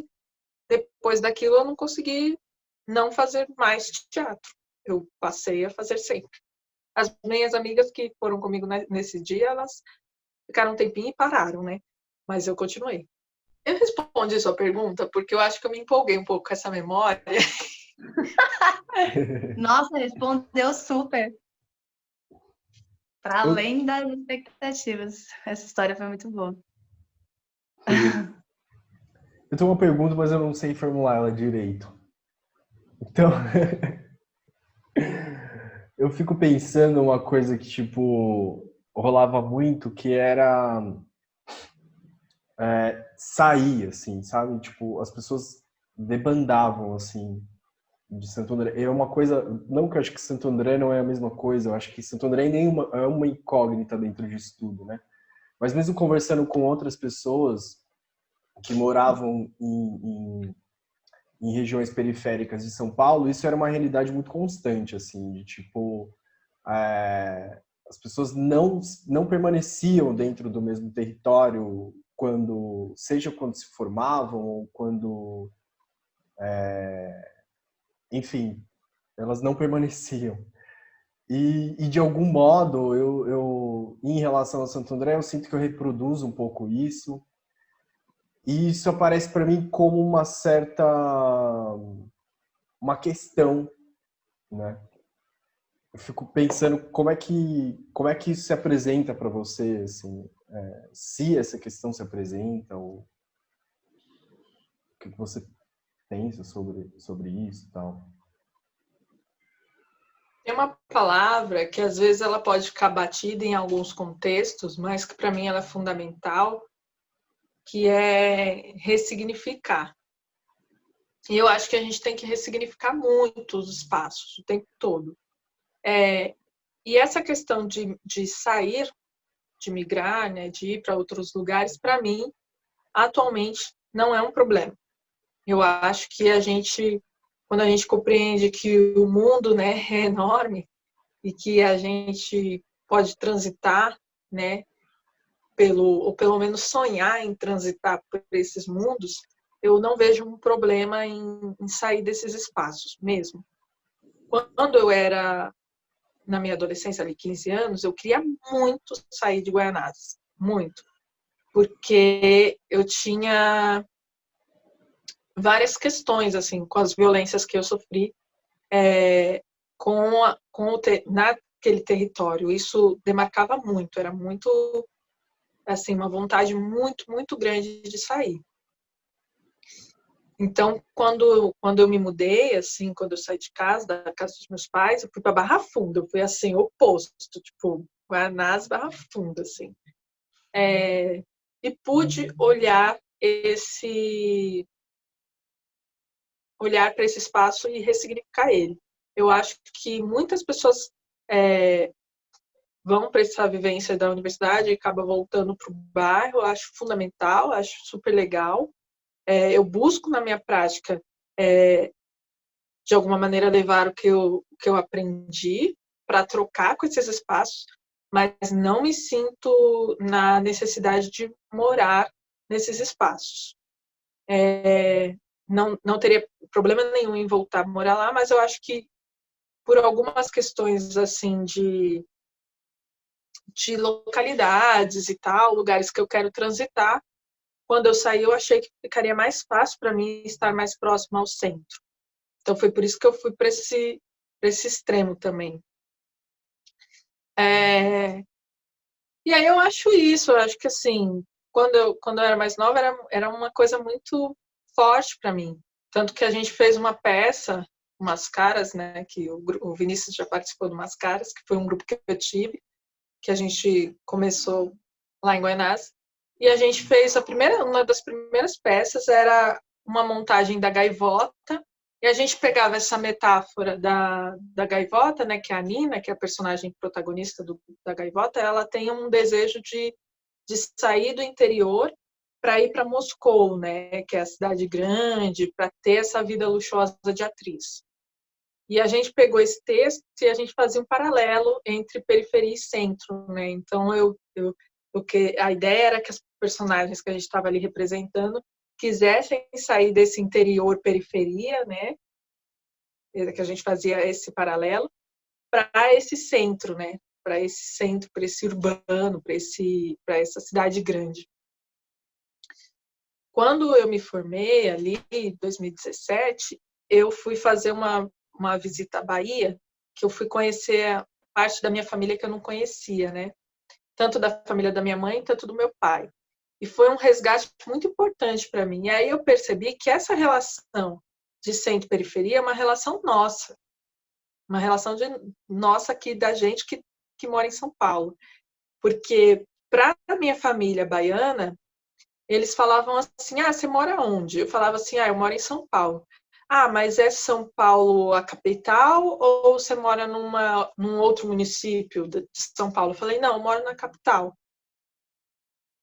depois daquilo eu não consegui não fazer mais teatro. Eu passei a fazer sempre. As minhas amigas que foram comigo nesse dia, elas ficaram um tempinho e pararam, né? Mas eu continuei. Eu respondi sua pergunta porque eu acho que eu me empolguei um pouco com essa memória. Nossa, respondeu super. Para além das expectativas. Essa história foi muito boa. Eu tenho uma pergunta, mas eu não sei formular ela direito. Então, eu fico pensando uma coisa que, tipo, rolava muito, que era sair, assim, sabe? Tipo, as pessoas debandavam, assim, de Santo André. É uma coisa, não que eu acho que Santo André não é a mesma coisa, eu acho que Santo André é uma incógnita dentro disso tudo, né? Mas mesmo conversando com outras pessoas que moravam em regiões periféricas de São Paulo, isso era uma realidade muito constante, assim, de tipo, as pessoas não permaneciam dentro do mesmo território seja quando se formavam ou quando, enfim, elas não permaneciam. E de algum modo, eu, em relação a Santo André, eu sinto que eu reproduzo um pouco isso. E isso aparece para mim como uma questão, né? Eu fico pensando como é que isso se apresenta para você, assim, se essa questão se apresenta, ou o que você pensa sobre isso e tal. Tem uma palavra que às vezes ela pode ficar batida em alguns contextos, mas que para mim ela é fundamental, que é ressignificar. E eu acho que a gente tem que ressignificar muito os espaços, o tempo todo. E essa questão de sair, de migrar, né, de ir para outros lugares, para mim, atualmente não é um problema. Eu acho que quando a gente compreende que o mundo, né, é enorme e que a gente pode transitar, né, ou pelo menos sonhar em transitar por esses mundos, eu não vejo um problema em sair desses espaços mesmo. Quando eu era na minha adolescência, ali 15 anos, eu queria muito sair de Guaianazes, muito, porque eu tinha várias questões assim com as violências que eu sofri naquele território. Isso demarcava muito, era muito assim uma vontade muito muito grande de sair. Então, quando eu me mudei, assim, quando eu saí de casa, da casa dos meus pais, eu fui para Barra Funda, eu fui assim, oposto, tipo, Guanás, Barra Funda, assim. E pude olhar para esse espaço e ressignificar ele. Eu acho que muitas pessoas vão para essa vivência da universidade e acabam voltando para o bairro, eu acho fundamental, acho super legal. Eu busco na minha prática de alguma maneira levar o que eu aprendi para trocar com esses espaços, mas não me sinto na necessidade de morar nesses espaços. Não teria problema nenhum em voltar a morar lá, mas eu acho que por algumas questões assim de localidades e tal, lugares que eu quero transitar, quando eu saí eu achei que ficaria mais fácil para mim estar mais próximo ao centro. Então foi por isso que eu fui para esse extremo também. E aí eu acho isso, eu acho que assim, quando eu era mais nova era uma coisa muito forte para mim. Tanto que a gente fez uma peça, Umas Caras, né, que o Vinícius já participou de Umas Caras, que foi um grupo que eu tive, que a gente começou lá em Guaianazes, e a gente fez uma das primeiras peças era uma montagem da gaivota, e a gente pegava essa metáfora da gaivota, né, que é a Nina, que é a personagem protagonista da gaivota, ela tem um desejo de sair do interior para ir para Moscou, né, que é a cidade grande, para ter essa vida luxuosa de atriz. E a gente pegou esse texto e a gente fazia um paralelo entre periferia e centro, né? Então a ideia era que as personagens que a gente estava ali representando quisessem sair desse interior periferia, né? Que a gente fazia esse paralelo para esse centro, né? Para esse centro, para esse urbano, para essa cidade grande. Quando eu me formei ali em 2017, eu fui fazer uma visita à Bahia, que eu fui conhecer parte da minha família que eu não conhecia, né? Tanto da família da minha mãe, tanto do meu pai. E foi um resgate muito importante para mim. E aí eu percebi que essa relação de centro e periferia é uma relação nossa. Uma relação nossa aqui, da gente que mora em São Paulo. Porque para a minha família baiana, eles falavam assim, você mora onde? Eu falava assim, eu moro em São Paulo. Mas é São Paulo a capital ou você mora num outro município de São Paulo? Eu falei, não, eu moro na capital.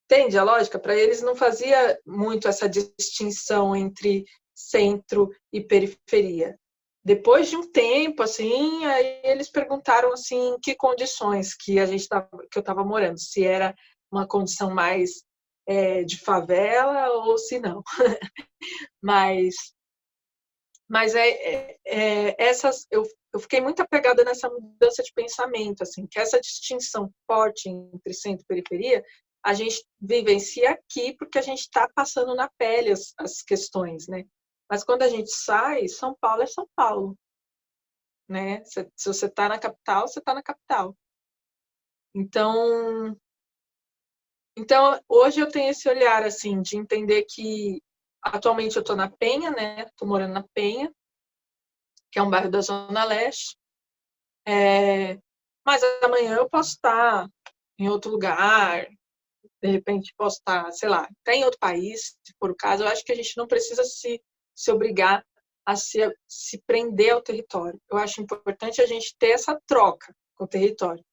Entende a lógica? Para eles não fazia muito essa distinção entre centro e periferia. Depois de um tempo, assim, aí eles perguntaram assim, que condições que eu estava morando, se era uma condição mais de favela ou se não. Mas eu fiquei muito apegada nessa mudança de pensamento, assim, que essa distinção forte entre centro e periferia a gente vivencia aqui porque a gente está passando na pele as questões, né? Mas quando a gente sai, São Paulo é São Paulo, né? Se você está na capital, você está na capital. Então, hoje eu tenho esse olhar, assim, de entender que atualmente eu estou na Penha, né? Estou morando na Penha, que é um bairro da Zona Leste. Mas amanhã eu posso estar em outro lugar, de repente posso estar, sei lá, até em outro país, se for o caso. Eu acho que a gente não precisa se obrigar a se prender ao território. Eu acho importante a gente ter essa troca com o território.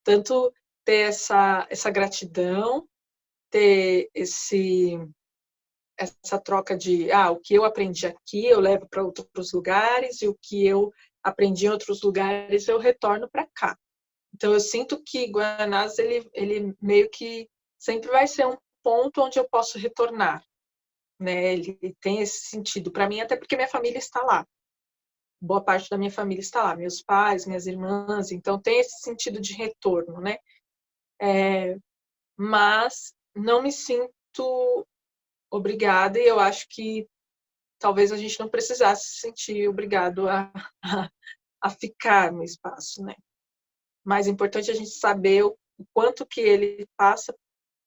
Tanto ter essa gratidão, ter essa troca de o que eu aprendi aqui eu levo para outros lugares e o que eu aprendi em outros lugares eu retorno para cá. Então eu sinto que Guaianazes ele meio que sempre vai ser um ponto onde eu posso retornar, né? Ele tem esse sentido para mim, até porque minha família está lá. Boa parte da minha família está lá, meus pais, minhas irmãs, então tem esse sentido de retorno, né? Mas não me sinto obrigada e eu acho que talvez a gente não precisasse se sentir obrigado a ficar no espaço, né? Mais importante é a gente saber o quanto que ele passa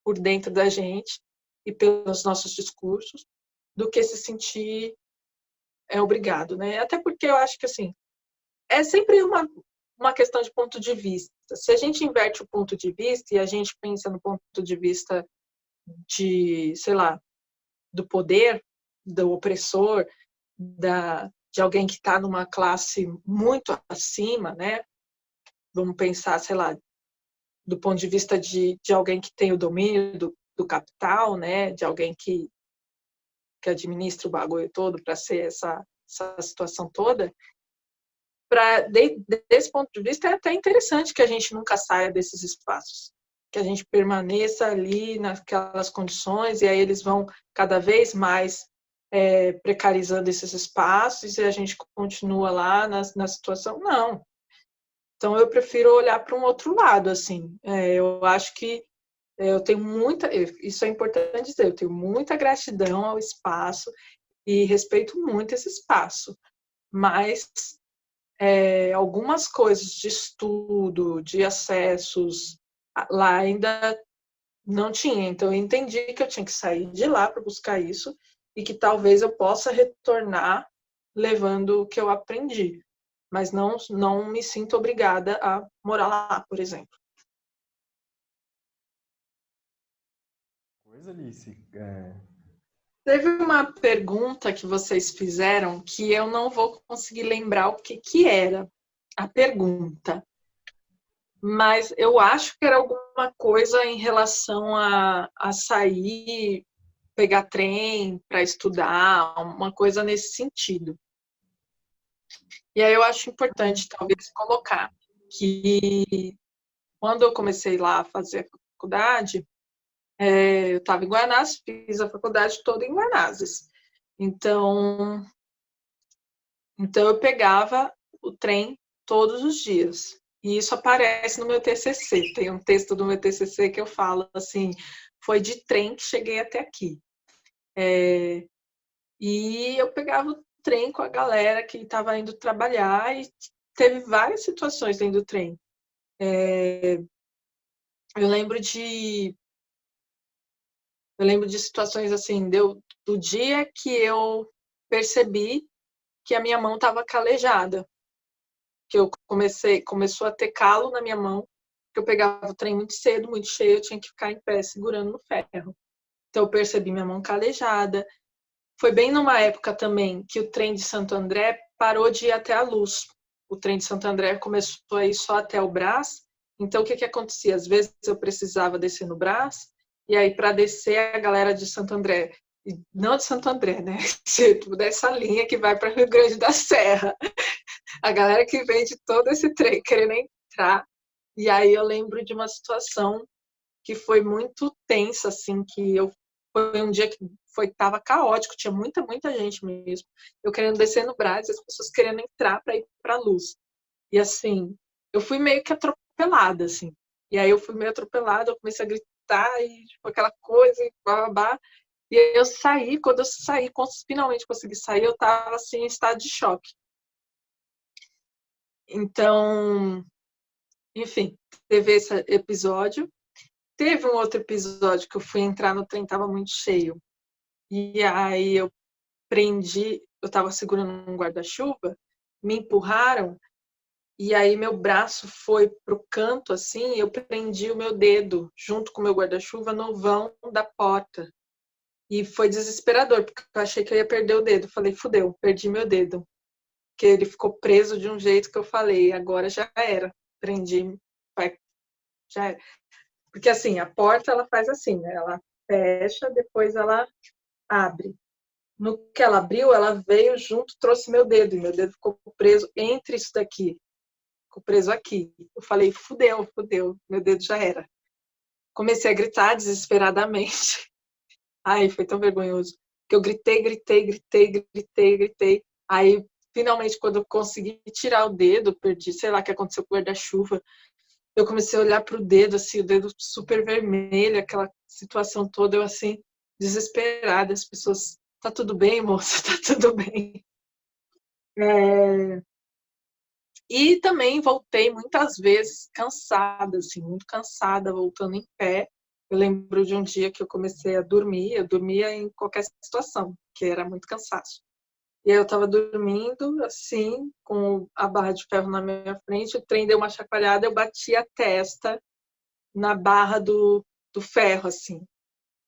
por dentro da gente e pelos nossos discursos, do que se sentir obrigado, né? Até porque eu acho que, assim, é sempre uma questão de ponto de vista. Se a gente inverte o ponto de vista e a gente pensa no ponto de vista de, sei lá, do poder, do opressor, de alguém que está numa classe muito acima, né? Vamos pensar, sei lá, do ponto de vista de alguém que tem o domínio do capital, né? De alguém que administra o bagulho todo para ser essa situação toda. Desse ponto de vista, é até interessante que a gente nunca saia desses espaços, que a gente permaneça ali naquelas condições e aí eles vão cada vez mais precarizando esses espaços e a gente continua lá na situação. Não. Então, eu prefiro olhar para um outro lado, assim. Eu acho que eu tenho isso é importante dizer, eu tenho muita gratidão ao espaço e respeito muito esse espaço, mas algumas coisas de estudo, de acessos, lá ainda não tinha. Então, eu entendi que eu tinha que sair de lá para buscar isso e que talvez eu possa retornar levando o que eu aprendi. Mas não me sinto obrigada a morar lá, por exemplo. Coisa, Alice. Teve uma pergunta que vocês fizeram que eu não vou conseguir lembrar o que era a pergunta. Mas eu acho que era alguma coisa em relação a sair, pegar trem para estudar, uma coisa nesse sentido. E aí eu acho importante, talvez, colocar que quando eu comecei lá a fazer a faculdade, eu estava em Guaianazes, fiz a faculdade toda em Guaianazes. Então eu pegava o trem todos os dias. E isso aparece no meu TCC. Tem um texto do meu TCC que eu falo assim, foi de trem que cheguei até aqui. E eu pegava o trem com a galera que estava indo trabalhar e teve várias situações dentro do trem. Eu lembro de situações assim, do dia que eu percebi que a minha mão estava calejada, que eu começou a ter calo na minha mão, que eu pegava o trem muito cedo, muito cheio, eu tinha que ficar em pé segurando no ferro. Então eu percebi minha mão calejada. Foi bem numa época também que o trem de Santo André parou de ir até a Luz. O trem de Santo André começou a ir só até o Brás. Então o que acontecia? Às vezes eu precisava descer no Brás, e aí para descer a galera de Santo André, não de Santo André, né? Dessa linha que vai para Rio Grande da Serra. A galera que vem de todo esse trem querendo entrar. E aí eu lembro de uma situação que foi muito tensa, assim, foi um dia que estava caótico, tinha muita gente mesmo. Eu querendo descer no Brás e as pessoas querendo entrar para ir para a Luz. E assim, eu fui meio que atropelada, assim. E aí eu fui meio atropelada, eu comecei a gritar e tipo, aquela coisa e blá. E aí eu saí, quando eu saí, finalmente consegui sair, eu estava assim em estado de choque. Então, enfim, teve esse episódio. Teve um outro episódio que eu fui entrar no trem, estava muito cheio. E aí eu estava segurando um guarda-chuva, me empurraram, e aí meu braço foi pro canto, assim, e eu prendi o meu dedo, junto com o meu guarda-chuva, no vão da porta. E foi desesperador, porque eu achei que eu ia perder o dedo. Falei, fudeu, perdi meu dedo. Porque ele ficou preso de um jeito que eu falei, agora já era. Prendi, já era. Porque assim, a porta ela faz assim, né? Ela fecha, depois ela abre. No que ela abriu, ela veio junto, trouxe meu dedo, e meu dedo ficou preso entre isso daqui. Ficou preso aqui. Eu falei, fudeu, meu dedo já era. Comecei a gritar desesperadamente. Ai, foi tão vergonhoso. Que eu gritei. Aí, finalmente, quando eu consegui tirar o dedo, perdi, sei lá o que aconteceu com o guarda-chuva, eu comecei a olhar para o dedo, assim, o dedo super vermelho, aquela situação toda, eu assim, desesperada, as pessoas, tá tudo bem, moça? Tá tudo bem. E também voltei muitas vezes cansada, assim, muito cansada, voltando em pé. Eu lembro de um dia que eu comecei a dormir, eu dormia em qualquer situação, que era muito cansaço. E aí eu estava dormindo, assim, com a barra de ferro na minha frente, o trem deu uma chacoalhada, eu bati a testa na barra do ferro, assim.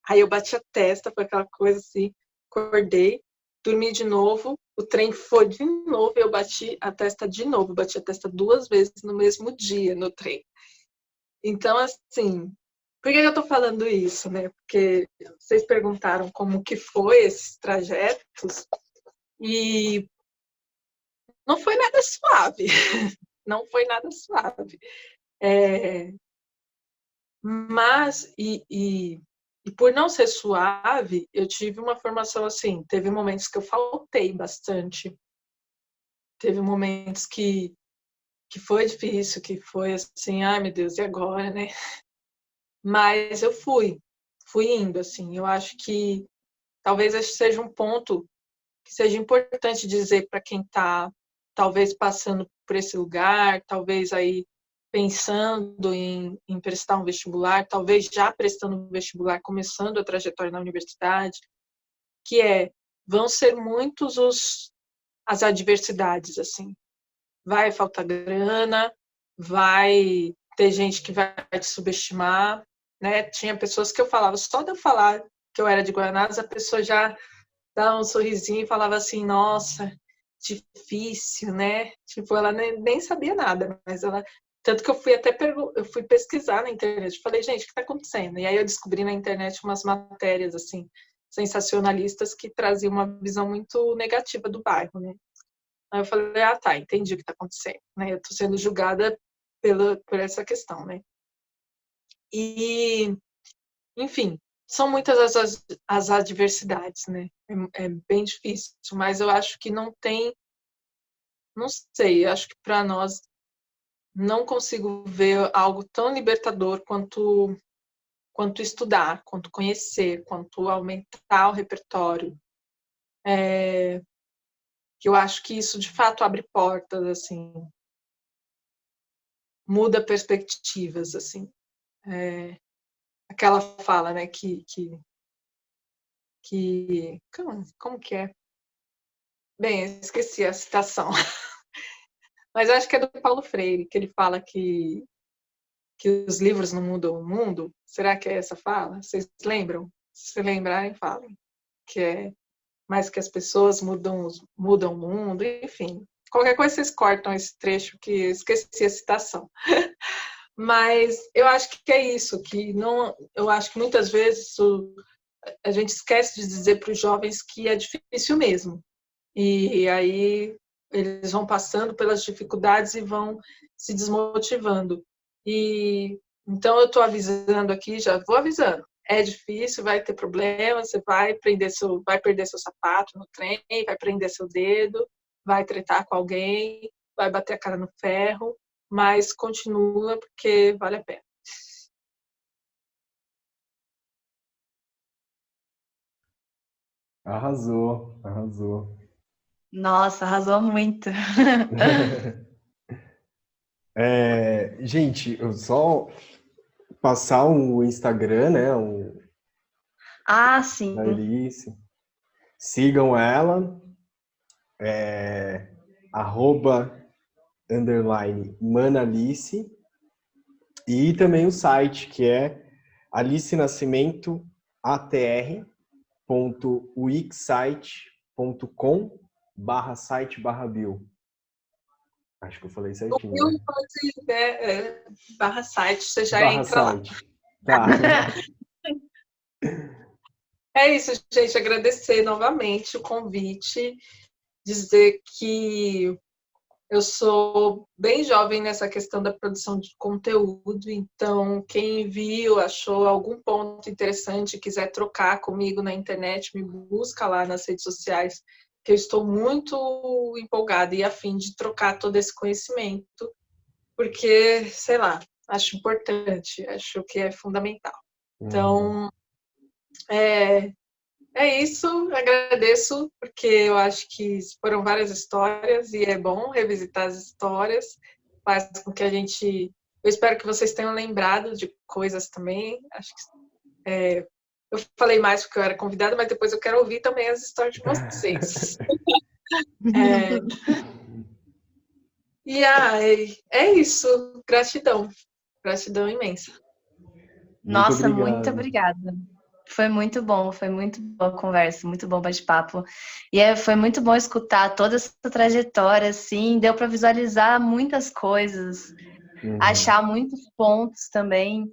Aí eu bati a testa, foi aquela coisa assim, acordei, dormi de novo, o trem foi de novo, eu bati a testa de novo, bati a testa 2 vezes no mesmo dia no trem. Então, assim, por que eu tô falando isso, né? Porque vocês perguntaram como que foi esses trajetos e não foi nada suave, não foi nada suave. Mas, e por não ser suave, eu tive uma formação assim, teve momentos que eu faltei bastante, teve momentos que foi difícil, que foi assim, ai meu Deus, e agora, né? Mas eu fui indo, assim, eu acho que talvez esse seja um ponto que seja importante dizer para quem está talvez passando por esse lugar, talvez aí pensando em prestar um vestibular, talvez já prestando um vestibular, começando a trajetória na universidade, que vão ser muitos as adversidades, assim. Vai faltar grana, vai ter gente que vai te subestimar, né? Tinha pessoas que eu falava, só de eu falar que eu era de Guanás, a pessoa já dava um sorrisinho e falava assim, nossa, difícil, né? Tipo, ela nem sabia nada, mas ela... Tanto que eu fui até eu fui pesquisar na internet, falei, gente, o que está acontecendo? E aí eu descobri na internet umas matérias, assim, sensacionalistas que traziam uma visão muito negativa do bairro, né? Aí eu falei, ah, tá, entendi o que está acontecendo, né? Eu estou sendo julgada por essa questão, né? E, enfim, são muitas as adversidades, né? É bem difícil, mas eu acho que não tem, não sei, acho que para nós não consigo ver algo tão libertador quanto estudar, quanto conhecer, quanto aumentar o repertório. Que eu acho que isso de fato abre portas, assim, muda perspectivas, assim. Aquela fala, né, como que é? Bem, eu esqueci a citação. Mas acho que é do Paulo Freire, que ele fala que os livros não mudam o mundo. Será que é essa fala? Vocês lembram? Se lembrarem, falem. Que é mais que as pessoas mudam o mundo, enfim. Qualquer coisa vocês cortam esse trecho que eu esqueci a citação. Mas eu acho que é isso, que não, eu acho que muitas vezes a gente esquece de dizer para os jovens que é difícil mesmo. E aí eles vão passando pelas dificuldades e vão se desmotivando. E então eu estou avisando aqui, já vou avisando. É difícil, vai ter problema, você vai perder seu sapato no trem, vai prender seu dedo, vai tretar com alguém, vai bater a cara no ferro, mas continua porque vale a pena. Arrasou, arrasou. Nossa, arrasou muito. Gente, eu só passar o Instagram, né? Ah, Da sim. Alice. Sigam ela. @_Manalice. E também o site, que é alicenascimento.wixsite.com/site/bio. Acho que eu falei certinho, Eu né? pode, né, /site, você já Barra entra lá. site. Tá. É isso, gente. Agradecer novamente o convite, dizer que eu sou bem jovem nessa questão da produção de conteúdo, então quem viu, achou algum ponto interessante, quiser trocar comigo na internet, me busca lá nas redes sociais, que eu estou muito empolgada e a fim de trocar todo esse conhecimento, porque, sei lá, acho importante, acho que é fundamental. Então, é isso, agradeço, porque eu acho que foram várias histórias e é bom revisitar as histórias, faz com que a gente... Eu espero que vocês tenham lembrado de coisas também. Acho que eu falei mais porque eu era convidada, mas depois eu quero ouvir também as histórias de vocês. É isso, gratidão, gratidão imensa. Nossa, muito obrigada. Foi muito bom, foi muito boa a conversa, muito bom bate-papo. E foi muito bom escutar toda essa trajetória, assim, deu para visualizar muitas coisas, achar muitos pontos também.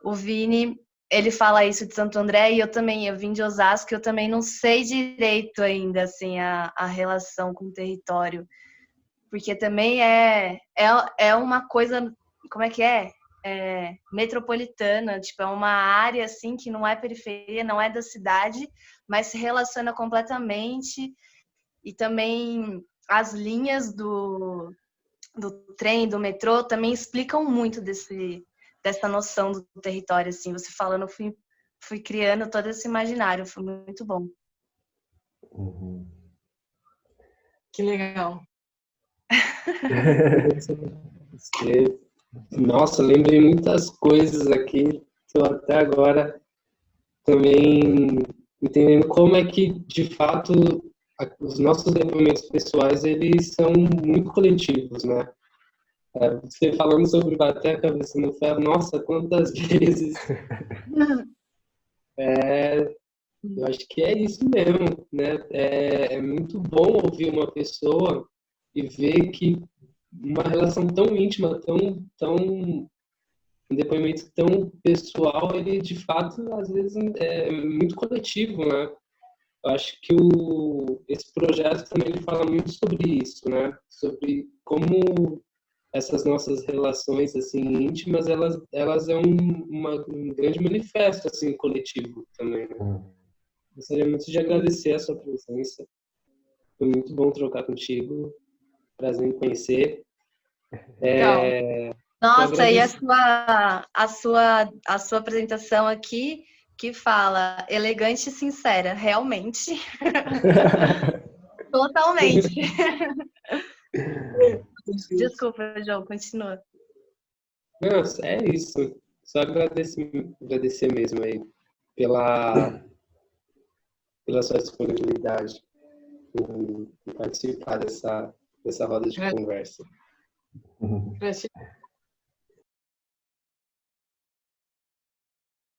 O Vini, ele fala isso de Santo André e eu vim de Osasco, eu também não sei direito ainda, assim, a relação com o território, porque também é uma coisa, como é que é? Metropolitana, tipo, é uma área assim que não é periferia, não é da cidade, mas se relaciona completamente. E também as linhas do trem, do metrô, também explicam muito dessa noção do território, assim. Você falando, eu fui criando todo esse imaginário, foi muito bom. Que legal. Nossa, lembrei muitas coisas aqui. Estou até agora também entendendo como é que, de fato, os nossos depoimentos pessoais, eles são muito coletivos, né? Você falando sobre bater a cabeça no ferro, nossa, quantas vezes... Eu acho que é isso mesmo, né? É muito bom ouvir uma pessoa e ver que uma relação tão íntima, um depoimento tão pessoal, ele de fato às vezes é muito coletivo, né? Eu acho que esse projeto também ele fala muito sobre isso, né? Sobre como essas nossas relações assim íntimas, elas é um grande manifesto assim coletivo também, né? Gostaria muito de agradecer a sua presença. Foi muito bom trocar contigo. Prazer em conhecer. Nossa, e a sua apresentação aqui que fala elegante e sincera, realmente. Totalmente. Desculpa, João, continua. Nossa, é isso. Só agradecer mesmo aí pela sua disponibilidade em participar dessa roda de conversa. Gratidão.